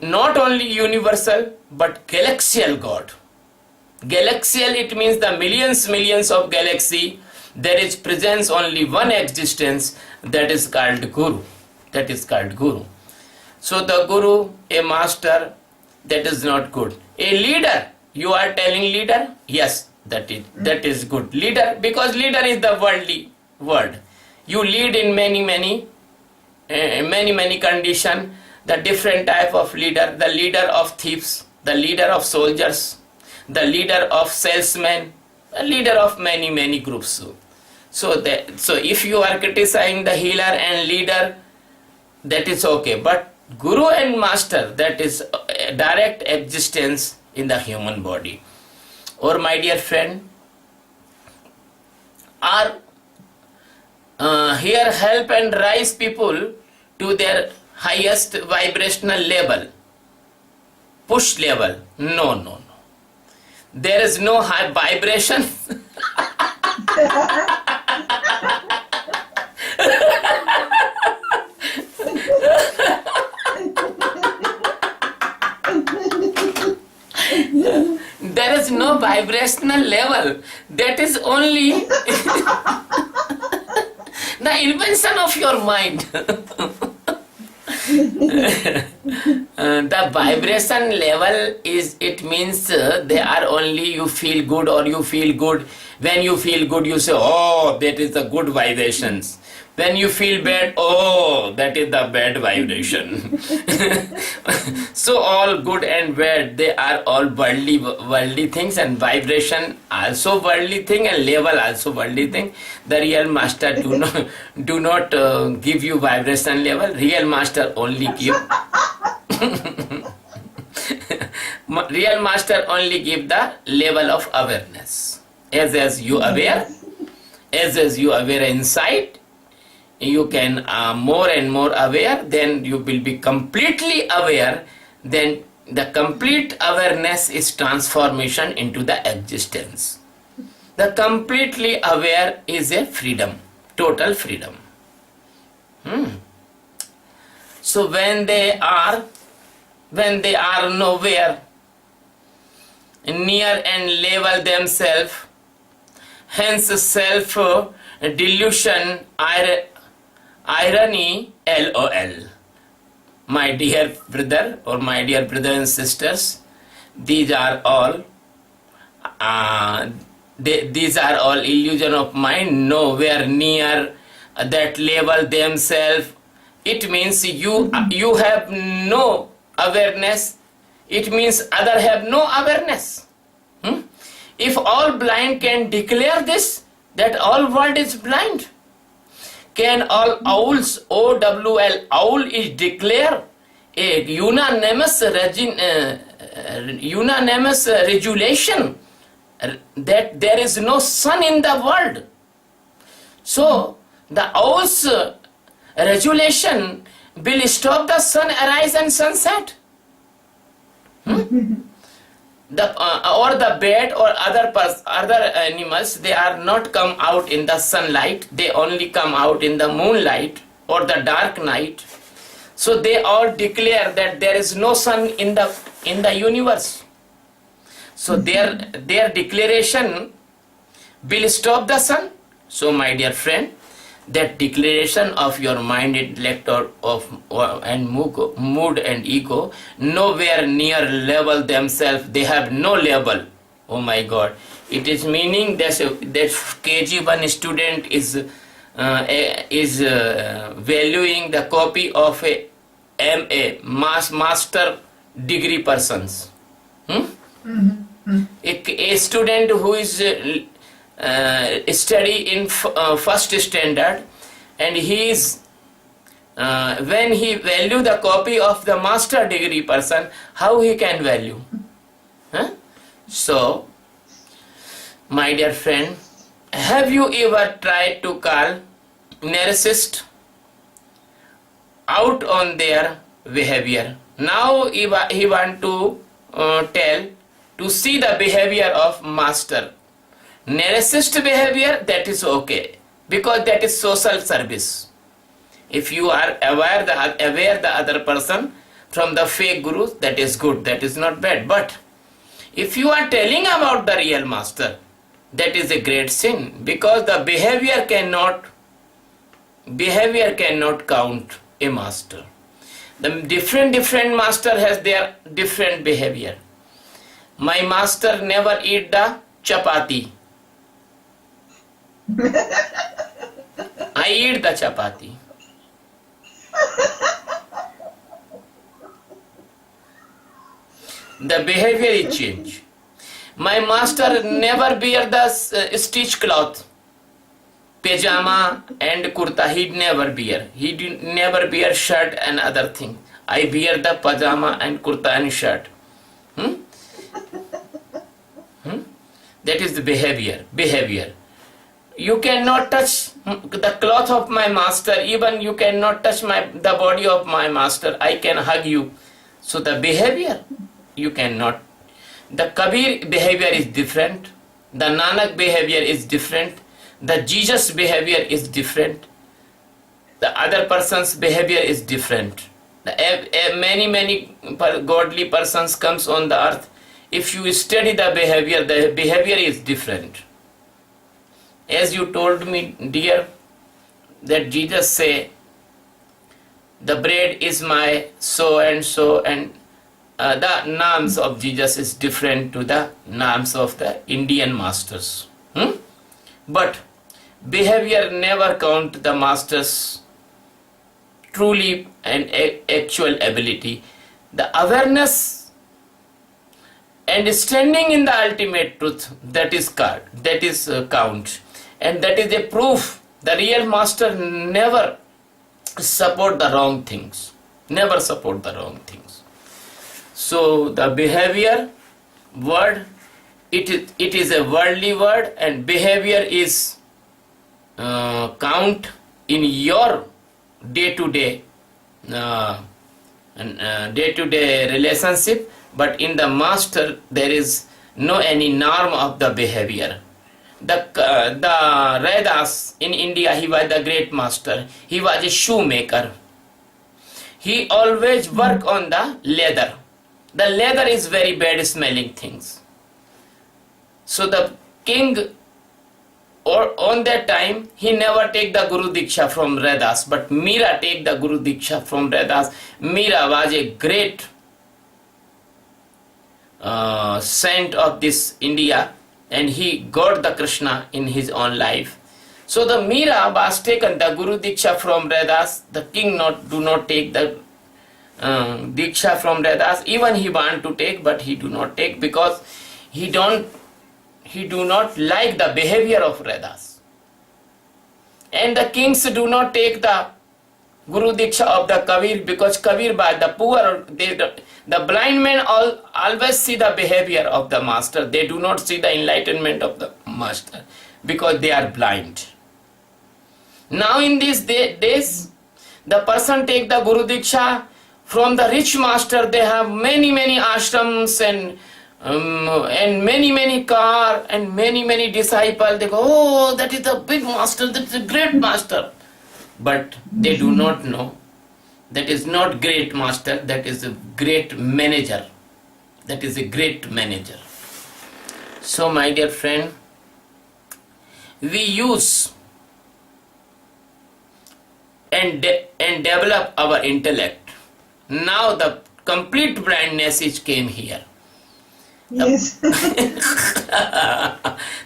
not only universal but galaxial God. Galaxial, it means the millions of galaxy. There is presence only one existence, that is called Guru. That is called Guru. So the Guru, a master, that is not good. A leader, you are telling leader? Yes, that is good. Leader, because leader is the worldly word. You lead in many condition. The different type of leader, the leader of thieves, the leader of soldiers, the leader of salesmen, the leader of many groups. So if you are criticizing the healer and leader, that is okay. But Guru and Master, that is direct existence in the human body. Or my dear friend, are here help and rise people to their highest vibrational level, push level. No. There is no high vibration. There is no vibrational level. That is only the invention of your mind. The vibration level is, it means they are only you feel good or you feel good. When you feel good, you say, oh, that is the good vibrations. When you feel bad, oh, that is the bad vibration. So all good and bad, they are all worldly things, and vibration also worldly thing, and level also worldly thing. The real master do not give you vibration level. Real master only give real master only give the level of awareness. As you aware, as you aware inside, you can more and more aware, then you will be completely aware. Then the complete awareness is transformation into the existence. The completely aware is a freedom, total freedom. So when they are nowhere near and level themselves, hence self delusion, irony, LOL. My dear brother or my dear brothers and sisters, these are all illusion of mind. Nowhere near that level themselves. It means you have no awareness. It means other have no awareness. If all blind can declare this, that all world is blind, can all owls, OWL, owl is declare a unanimous regulation that there is no sun in the world. So the owl's regulation will stop the sun arise and sunset. Or the bat or other animals, they are not come out in the sunlight, they only come out in the moonlight or the dark night. So they all declare that there is no sun in the universe. So their declaration will stop the sun. So my dear friend, that declaration of your mind, intellect and mood and ego, nowhere near level themselves. They have no level. Oh my God! It is meaning that KG1 student is valuing the copy of a MA master degree persons. A student who is study in first standard, and he is when he value the copy of the master degree person, how he can value? So my dear friend, have you ever tried to call narcissist out on their behavior? Now he want to tell to see the behavior of master. Narcissist behavior, that is okay, because that is social service. If you are aware the other person, from the fake gurus, that is good, that is not bad. But if you are telling about the real master, that is a great sin, because the behavior cannot count a master. The different master has their different behavior. My master never eat the chapati. I eat the chapati. The behavior is changed. My master never wear the stitch cloth, pajama and kurta. He never wear. He never wear shirt and other thing. I wear the pajama and kurta and shirt. That is the behavior. You cannot touch the cloth of my master. Even you cannot touch the body of my master. I can hug you. So the behavior, you cannot. The Kabir behavior is different. The Nanak behavior is different. The Jesus behavior is different. The other person's behavior is different. Many godly persons comes on the earth. If you study the behavior is different. As you told me, dear, that Jesus say, the bread is my so and so, and the names of Jesus is different to the names of the Indian masters. But behavior never count the master's truly and actual ability. The awareness and standing in the ultimate truth, that is count, and that is a proof. The real master never support the wrong things. So the behavior word, it is a worldly word, and behavior is count in your day-to-day relationship. But in the master, there is no any norm of the behavior. The Raidas in India, he was the great master. He was a shoemaker. He always work on the leather. The leather is very bad smelling things. So the king, or on that time, he never take the Guru Diksha from Raidas, but Meera take the Guru Diksha from Raidas. Meera was a great saint of this India, and he got the Krishna in his own life. So the Meera was taken the Guru Diksha from Raidas. The king do not take the Diksha from Raidas. Even he want to take, but he do not take, because he do not like the behavior of Raidas. And the kings do not take the Guru Diksha of the Kabir, because Kabir by the poor, the blind men always see the behavior of the master. They do not see the enlightenment of the master, because they are blind. Now in these days, the person take the Guru Diksha from the rich master. They have many ashrams and many car and many disciples. They go, oh, that is the big master, that is a great master. But they do not know that is not great master, that is a great manager. So my dear friend, we use and develop our intellect. Now the complete blindness came here. Yes.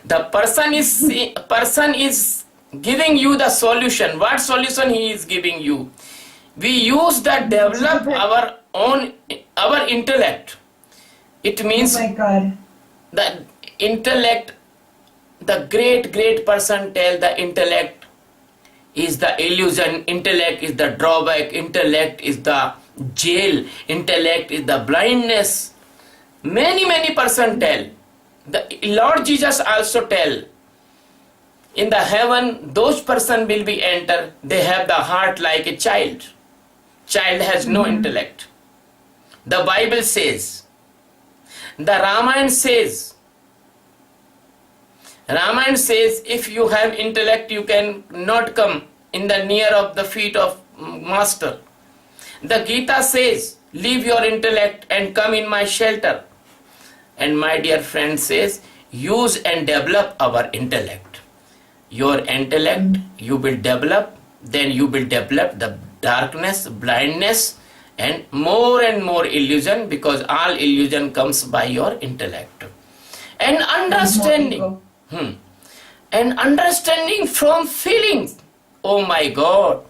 The person is giving you the solution. What solution he is giving you? We use that develop our intellect. It means, oh my God, the intellect, the great person tell the intellect is the illusion, intellect is the drawback, intellect is the jail, intellect is the blindness. Many person tell. The Lord Jesus also tell, in the heaven, those person will be enter, they have the heart like a child. Child has no intellect. The Bible says, the Ramayana says, if you have intellect, you can not come in the near of the feet of master. The Gita says, Leave your intellect and come in my shelter. And my dear friend says, use and develop our intellect. Your intellect you will develop, then you will develop the darkness, blindness, and more illusion, because all illusion comes by your intellect. And understanding. And understanding from feelings. Oh my God.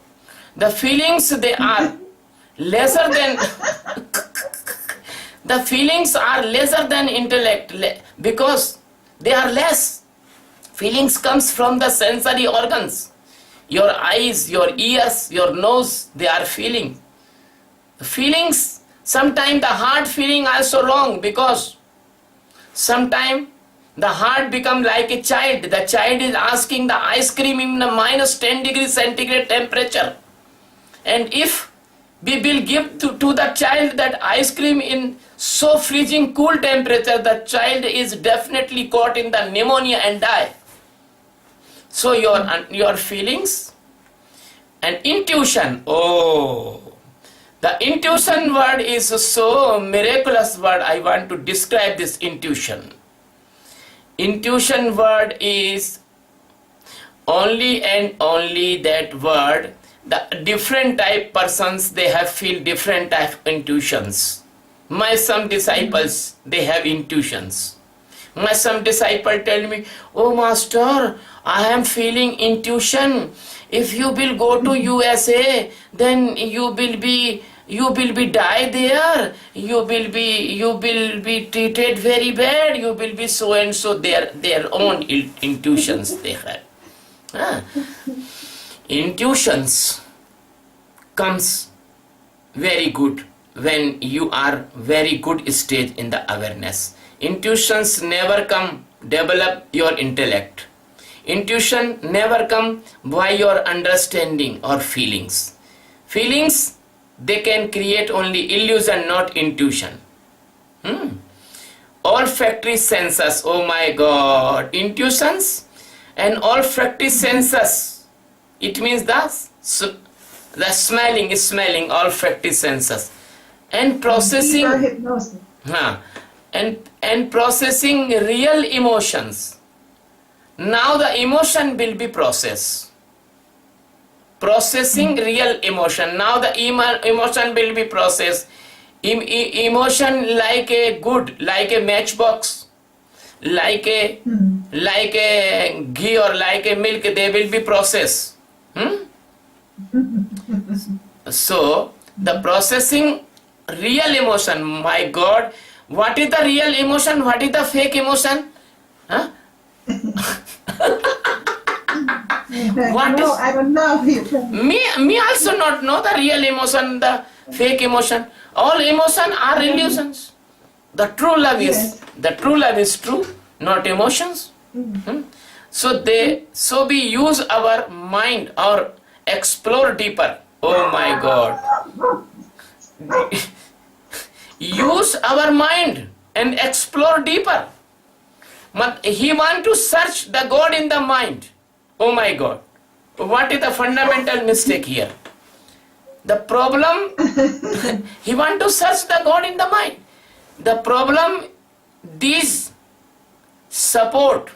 The feelings, they are lesser than the feelings are lesser than intellect, because they are less. Feelings comes from the sensory organs. Your eyes, your ears, your nose, they are feeling. Feelings, sometimes the heart feeling also wrong, because sometimes the heart become like a child. The child is asking the ice cream in a minus 10 degrees centigrade temperature. And if we will give to the child that ice cream in so freezing cool temperature, the child is definitely caught in the pneumonia and die. So your feelings and intuition. Oh, the intuition word is so miraculous word. I want to describe this intuition. Intuition word is only and only that word. The different type persons, they have feel different type intuitions. My some disciples, they have intuitions. My some disciple tell me, oh master, I am feeling intuition. If you will go to USA, then you will be die there. You will be treated very bad. You will be so and so. Their own intuitions they have. Intuitions comes very good when you are very good stage in the awareness. Intuitions never come develop your intellect. Intuition never come by your understanding or feelings. Feelings, they can create only illusion, not intuition. Olfactory senses, oh my God, intuitions and olfactory senses. It means the smelling, olfactory senses, and processing. And processing real emotions. Now the emotion will be processed. Processing real emotion. Now the emotion will be processed. Emotion like a good, like a matchbox, like a ghee or like a milk, they will be processed. So the processing real emotion, my God, what is the real emotion? What is the fake emotion? Huh? I don't know. Me also not know the real emotion, the fake emotion. All emotion are illusions. The true love is true, not emotions. So we use our mind or explore deeper. Oh my God. Use our mind and explore deeper. He want to search the God in the mind. Oh my God. What is the fundamental mistake here? The problem, he want to search the God in the mind. The problem, these support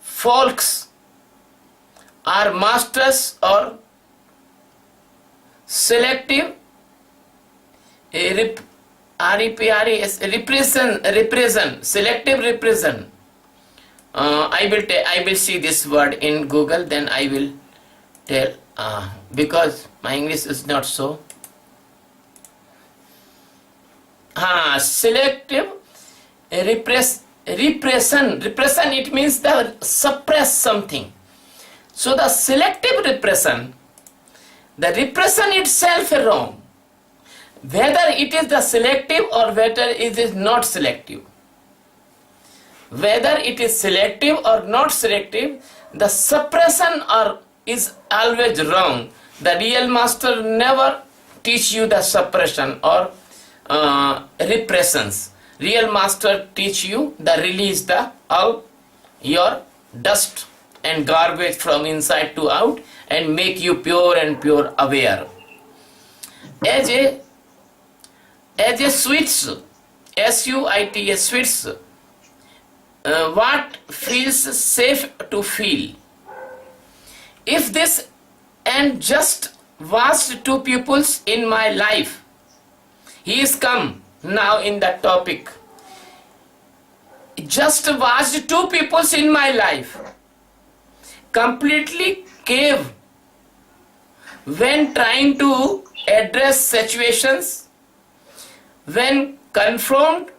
folks are masters or selective selective repression. I will see this word in Google, then I will tell, because my English is not so. Selective repression, it means the suppress something. So the selective repression, the repression itself is wrong. Whether it is the selective or whether it is not selective. Whether it is selective or not selective, the suppression is always wrong. The real master never teach you the suppression or repressions. Real master teach you the release all your dust and garbage from inside to out and make you pure and pure aware. as a sweets, SUIT, sweets, what feels safe to feel. If this and just watched two pupils in my life, he is come now in that topic. Just watched two peoples in my life, completely cave when trying to address situations, when confront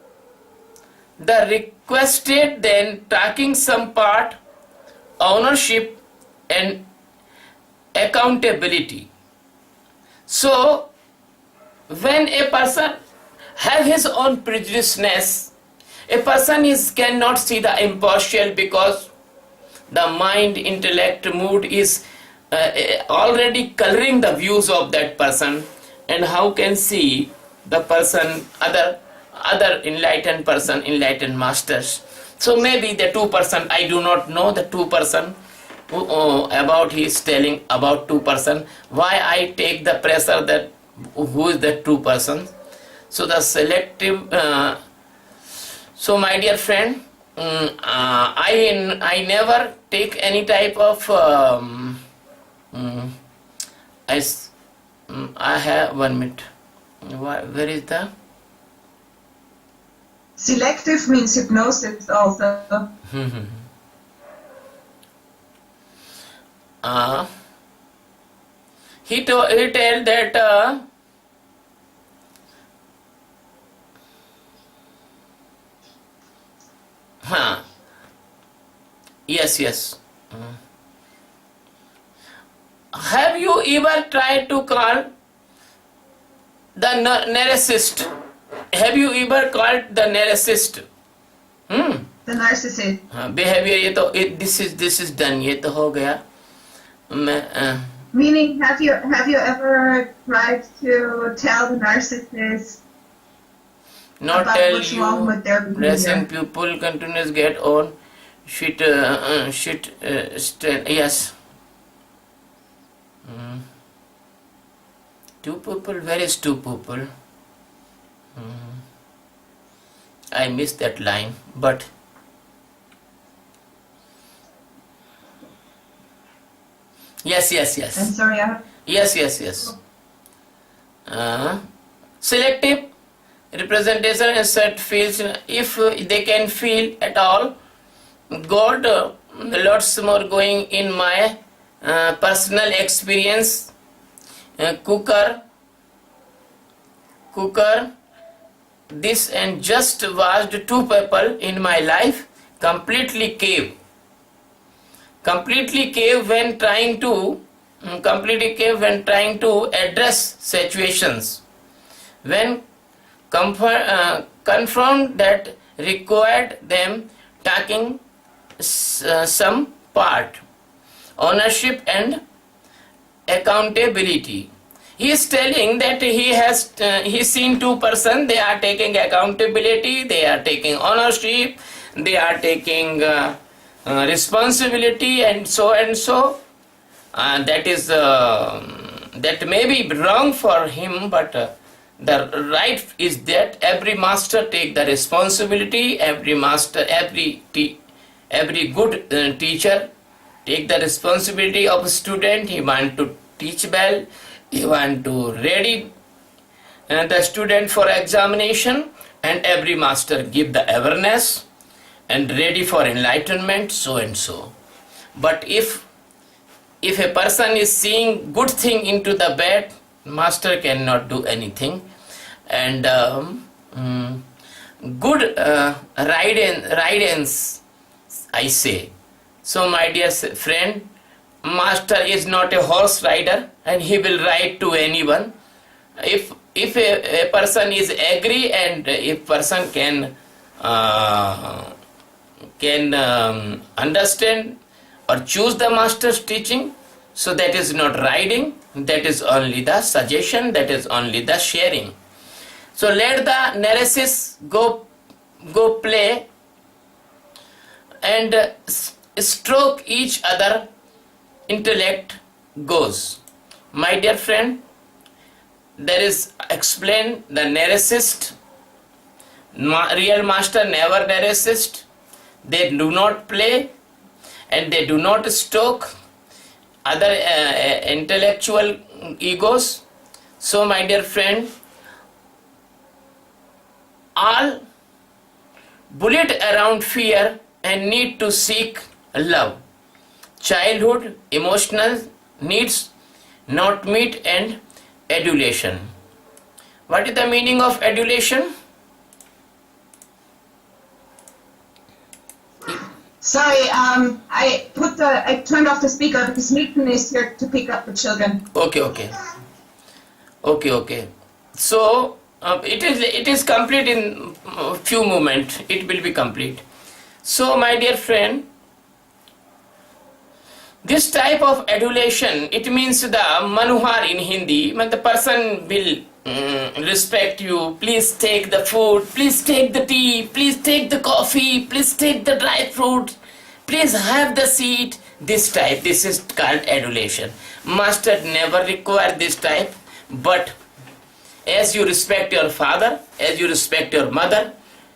the requested, then taking some part, ownership and accountability. So when a person have his own prejudiceness, a person cannot see the impartial, because the mind, intellect, mood is already coloring the views of that person, and how can see the person, other enlightened person, enlightened masters. So maybe the two person, I do not know the two person about, he is telling about two person. Why I take the pressure that who is the two person? So the selective. So my dear friend, I never take any type of. I have 1 minute. Where is the? Selective means hypnosis also. He tell that yes. Have you ever tried to call the narcissist? Have you ever called the narcissist? The narcissist. Behavior, ये तो this is done, ये तो हो गया. Meaning, have you ever tried to tell the narcissist not about tell what's wrong with their you, behavior? pressing people continuous get on, yes. Two people, where is two people? I missed that line, but yes. I'm sorry, Yes. Selective representation is set feels, if they can feel at all. God, lots more going in my personal experience. Cooker, this and just watched two people in my life completely cave when trying to address situations, when confront that required them taking some part, ownership and accountability. He is telling that he's seen two person, they are taking accountability, they are taking ownership, they are taking responsibility, and so. That may be wrong for him, but the right is that every master take the responsibility. Every master, every good teacher take the responsibility of a student. He want to teach well. He want to ready the student for examination, and every master give the awareness and ready for enlightenment, so and so. But if a person is seeing good thing into the bad, master cannot do anything. And good guidance, I say. So my dear friend, master is not a horse rider, and he will ride to anyone. If a person is agree, and if person can understand or choose the master's teaching, so that is not riding, that is only the suggestion, that is only the sharing. So let the narcissists go play and stroke each other intellect goes. My dear friend, there is explained the narcissist. Real master never narcissist. They do not play and they do not stoke other intellectual egos. So my dear friend, all bullet around fear and need to seek love. Childhood emotional needs not meet and adulation. What is the meaning of adulation? Sorry, I turned off the speaker because Meeton is here to pick up the children. Okay. So it is complete in few moments. It will be complete. So my dear friend, this type of adulation, it means the manuhar in Hindi, when the person will respect you, please take the food, please take the tea, please take the coffee, please take the dry fruit, please have the seat. This type, this is called adulation. Master never require this type, but as you respect your father, as you respect your mother,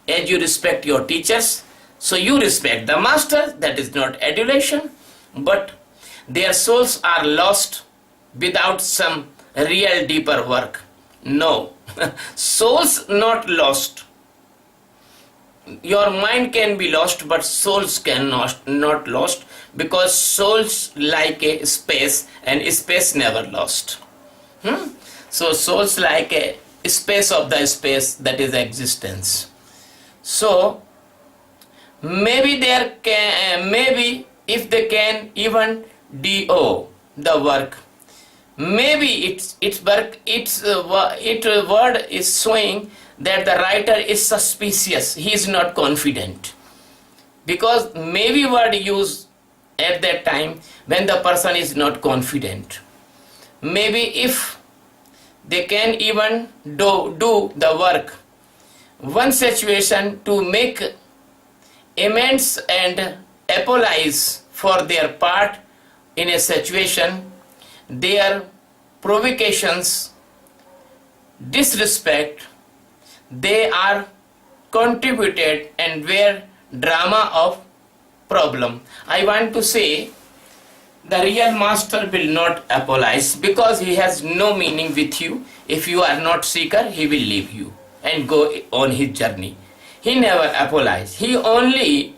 as you respect your teachers, so you respect the master. That is not adulation, but their souls are lost without some real deeper work. No, souls not lost. Your mind can be lost, but souls cannot not lost, because souls like a space and space never lost. So souls like a space of the space, that is existence. So maybe maybe if they can even do the work, maybe its work, its word is showing that the writer is suspicious, he is not confident, because maybe word used at that time when the person is not confident. Maybe if they can even do the work, one situation to make amends and apologize for their part in a situation, their provocations, disrespect, they are contributed and were drama of problem. I want to say the real master will not apologize, because he has no meaning with you. If you are not seeker, he will leave you and go on his journey. He never apologizes. He only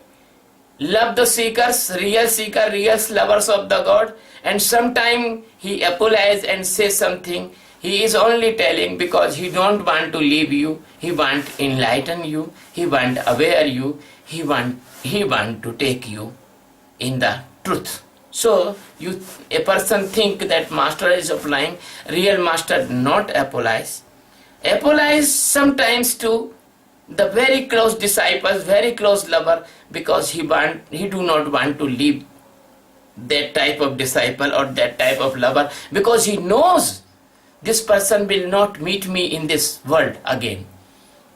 love the seekers, real seeker, real lovers of the God, and sometime he apologizes and says something. He is only telling because he don't want to leave you, he want enlighten you, he want aware you, he want to take you in the truth. So a person think that master is applying, real master not apologize. Apologize sometimes to the very close disciples, very close lover, because he do not want to leave that type of disciple or that type of lover, because he knows this person will not meet me in this world again,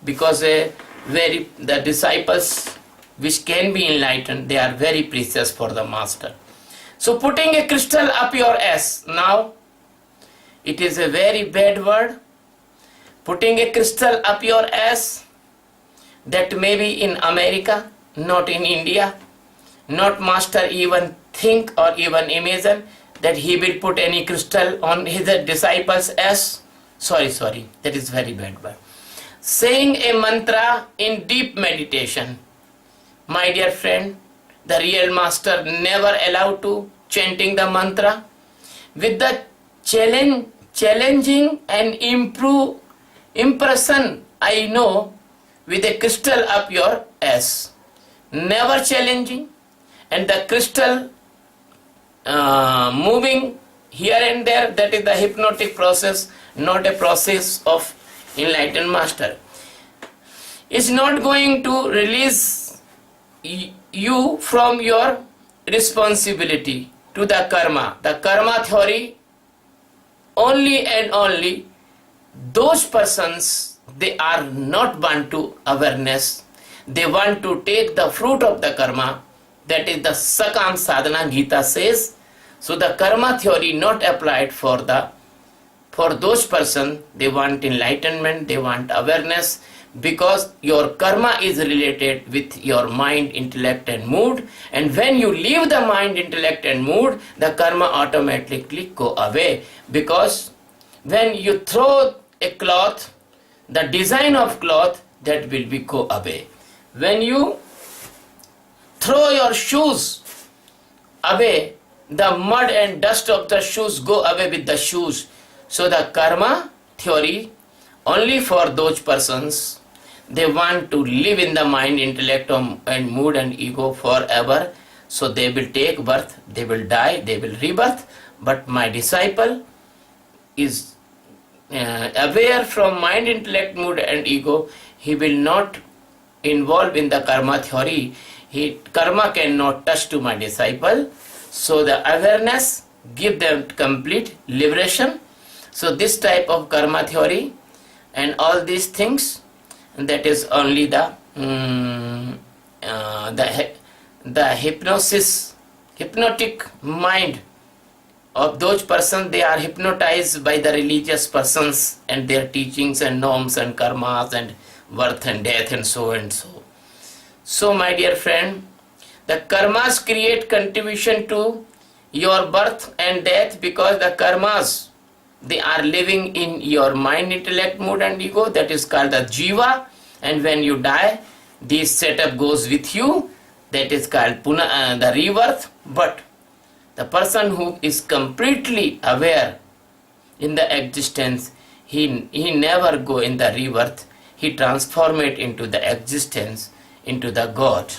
because the disciples which can be enlightened, they are very precious for the master. So putting a crystal up your ass, now it is a very bad word. Putting a crystal up your ass, that may be in America, not in India. Not master even think or even imagine that he will put any crystal on his disciples' ass. Sorry, that is very bad word. Saying a mantra in deep meditation. My dear friend, the real master never allowed to chanting the mantra with the challenging and impression, I know, with a crystal up your ass. Never challenging, and the crystal moving here and there, that is the hypnotic process, not a process of enlightened master. Is not going to release you from your responsibility to the karma. The karma theory, only and only those persons, they are not want to awareness, they want to take the fruit of the karma, that is the Sakam Sadhana Gita says. So the karma theory not applied for the For those person, they want enlightenment, they want awareness, because your karma is related with your mind, intellect and mood, and when you leave the mind, intellect and mood, the karma automatically go away. Because when you throw a cloth, the design of cloth, that will be go away. When you throw your shoes away, the mud and dust of the shoes go away with the shoes. So the karma theory only for those persons, they want to live in the mind, intellect and mood and ego forever. So they will take birth, they will die, they will rebirth. But my disciple is aware from mind, intellect, mood and ego. He will not involve in the karma theory. Karma cannot touch to my disciple. So the awareness give them complete liberation. So this type of karma theory and all these things, that is only the hypnotic mind of those persons. They are hypnotized by the religious persons and their teachings and norms and karmas and birth and death and so and so. So my dear friend, the karmas create contribution to your birth and death, because the karmas, they are living in your mind, intellect, mood and ego. That is called the jiva. And when you die, this setup goes with you. That is called the rebirth. But the person who is completely aware in the existence, he never go in the rebirth. He transform it into the existence, into the God.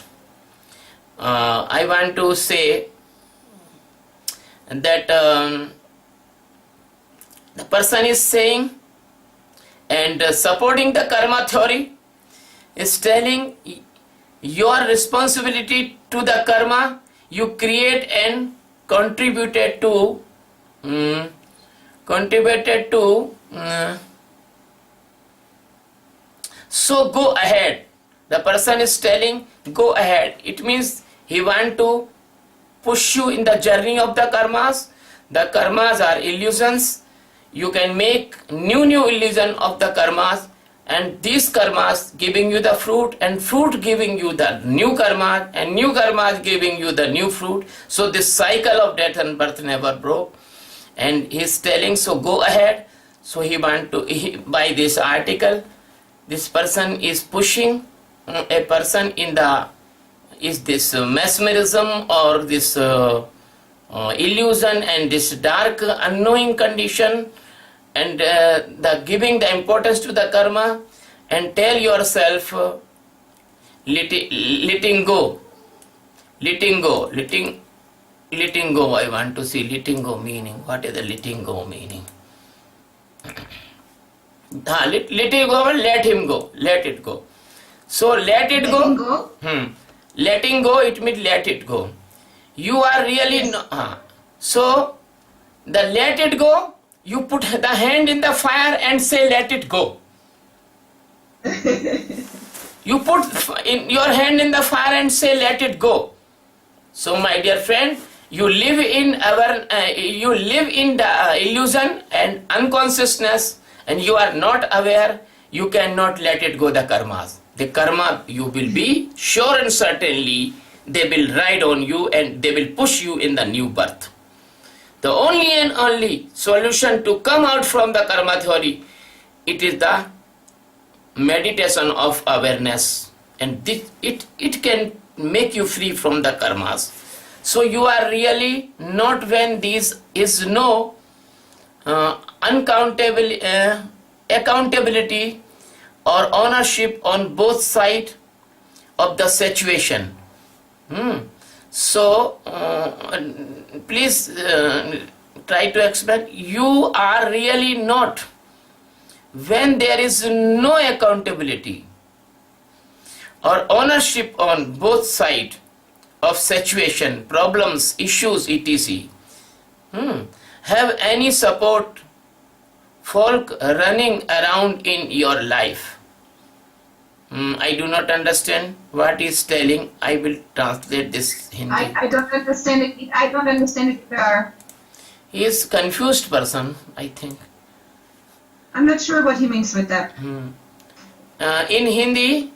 I want to say that the person is saying and supporting the karma theory, is telling your responsibility to the karma you create and contributed to so go ahead. The person is telling go ahead. It means he want to push you in the journey of the karmas. The karmas are illusions. You can make new illusion of the karmas, and these karmas giving you the fruit, and fruit giving you the new karma, and new karmas giving you the new fruit. So this cycle of death and birth never broke. And he is telling, so go ahead. So he want to, by this article, this person is pushing a person in the, is this mesmerism or this illusion and this dark unknowing condition, and the giving the importance to the karma, and tell yourself letting go. I want to see letting go meaning. What is the letting go meaning? Letting go, let him go, let it go. So let it go. Letting go, it means let it go. You are really so the let it go, you put the hand in the fire and say let it go. You put in your hand in the fire and say let it go. So my dear friend, you live in the illusion and unconsciousness, and you are not aware. You cannot let it go the karmas. The karma, you will be sure and certainly they will ride on you and they will push you in the new birth. The only and only solution to come out from the karma theory, it is the meditation of awareness, and it can make you free from the karmas. So you are really not, when this is no accountability or ownership on both sides of the situation. So please try to explain. You are really not, when there is no accountability or ownership on both sides of situation, problems, issues, etc. Have any support folk running around in your life. I do not understand what he is telling. I will translate this Hindi. I don't understand it. I don't understand it either. He is confused person, I think. I'm not sure what he means with that. In Hindi,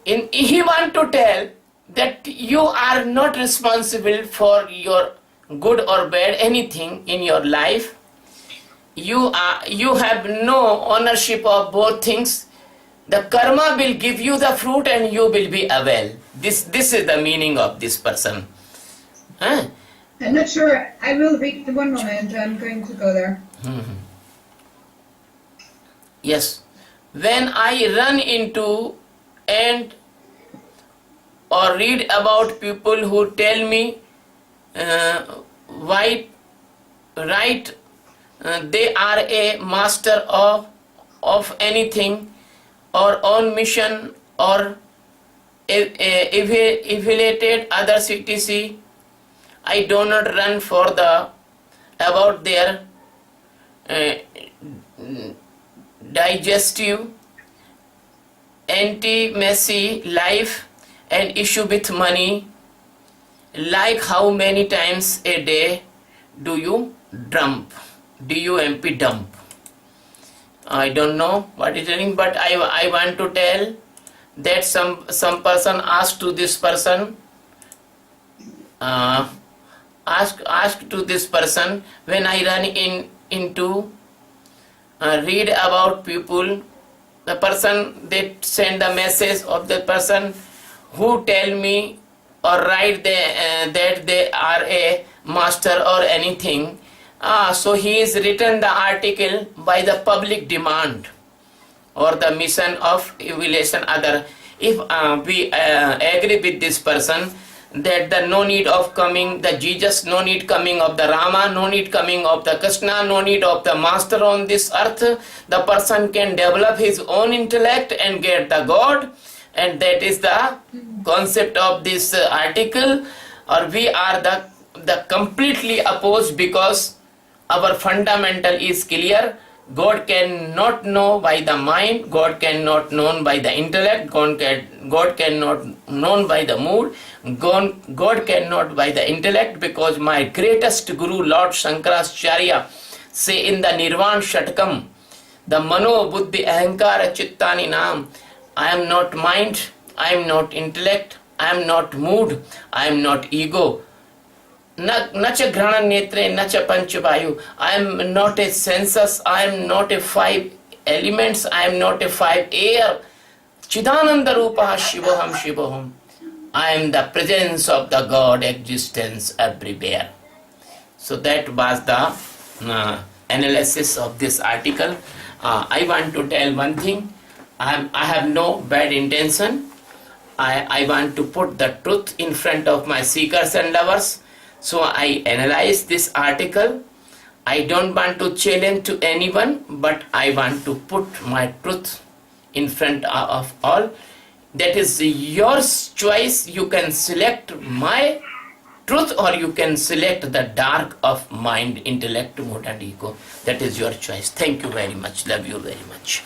he want to tell that you are not responsible for your good or bad anything in your life. You have no ownership of both things. The karma will give you the fruit and you will be aware. This is the meaning of this person. Huh? I'm not sure. I will read the one moment. I'm going to go there. Yes. When I run into and or read about people who tell me right, they are a master of anything or on mission or evaluated other CTC, I do not run for the about their digestive, anti-messy life and issue with money, like how many times a day do you dump? D-U-M-P, dump. I don't know what it is, but I want to tell that some person asked to this person, asked to this person, when I run into read about people, the person, they send the message of the person who tell me or write that they are a master or anything. So he is written the article by the public demand or the mission of evaluation other. If we agree with this person that the no need of coming the Jesus, no need coming of the Rama, no need coming of the Krishna, no need of the master on this earth, the person can develop his own intellect and get the God, and that is the concept of this article. Or we are the completely opposed, because our fundamental is clear. God cannot know by the mind, God cannot known by the intellect, God cannot known by the mood, God cannot by the intellect, because my greatest Guru Lord Shankaracharya say in the Nirvan Shatakam, the Mano Buddhi Ahankara Chittani Nam, I am not mind, I am not intellect, I am not mood, I am not ego. Nacha grana netre, nacha panchavayu. I am not a sensus, I am not a 5 elements, I am not a 5 air. Chidananda Rupaha Shivoham Shivoham. I am the presence of the God existence everywhere. So that was the analysis of this article. I want to tell one thing. I have no bad intention. I want to put the truth in front of my seekers and lovers. So I analyze this article. I don't want to challenge to anyone, but I want to put my truth in front of all. That is your choice. You can select my truth or you can select the dark of mind, intellect, mood and ego. That is your choice. Thank you very much. Love you very much.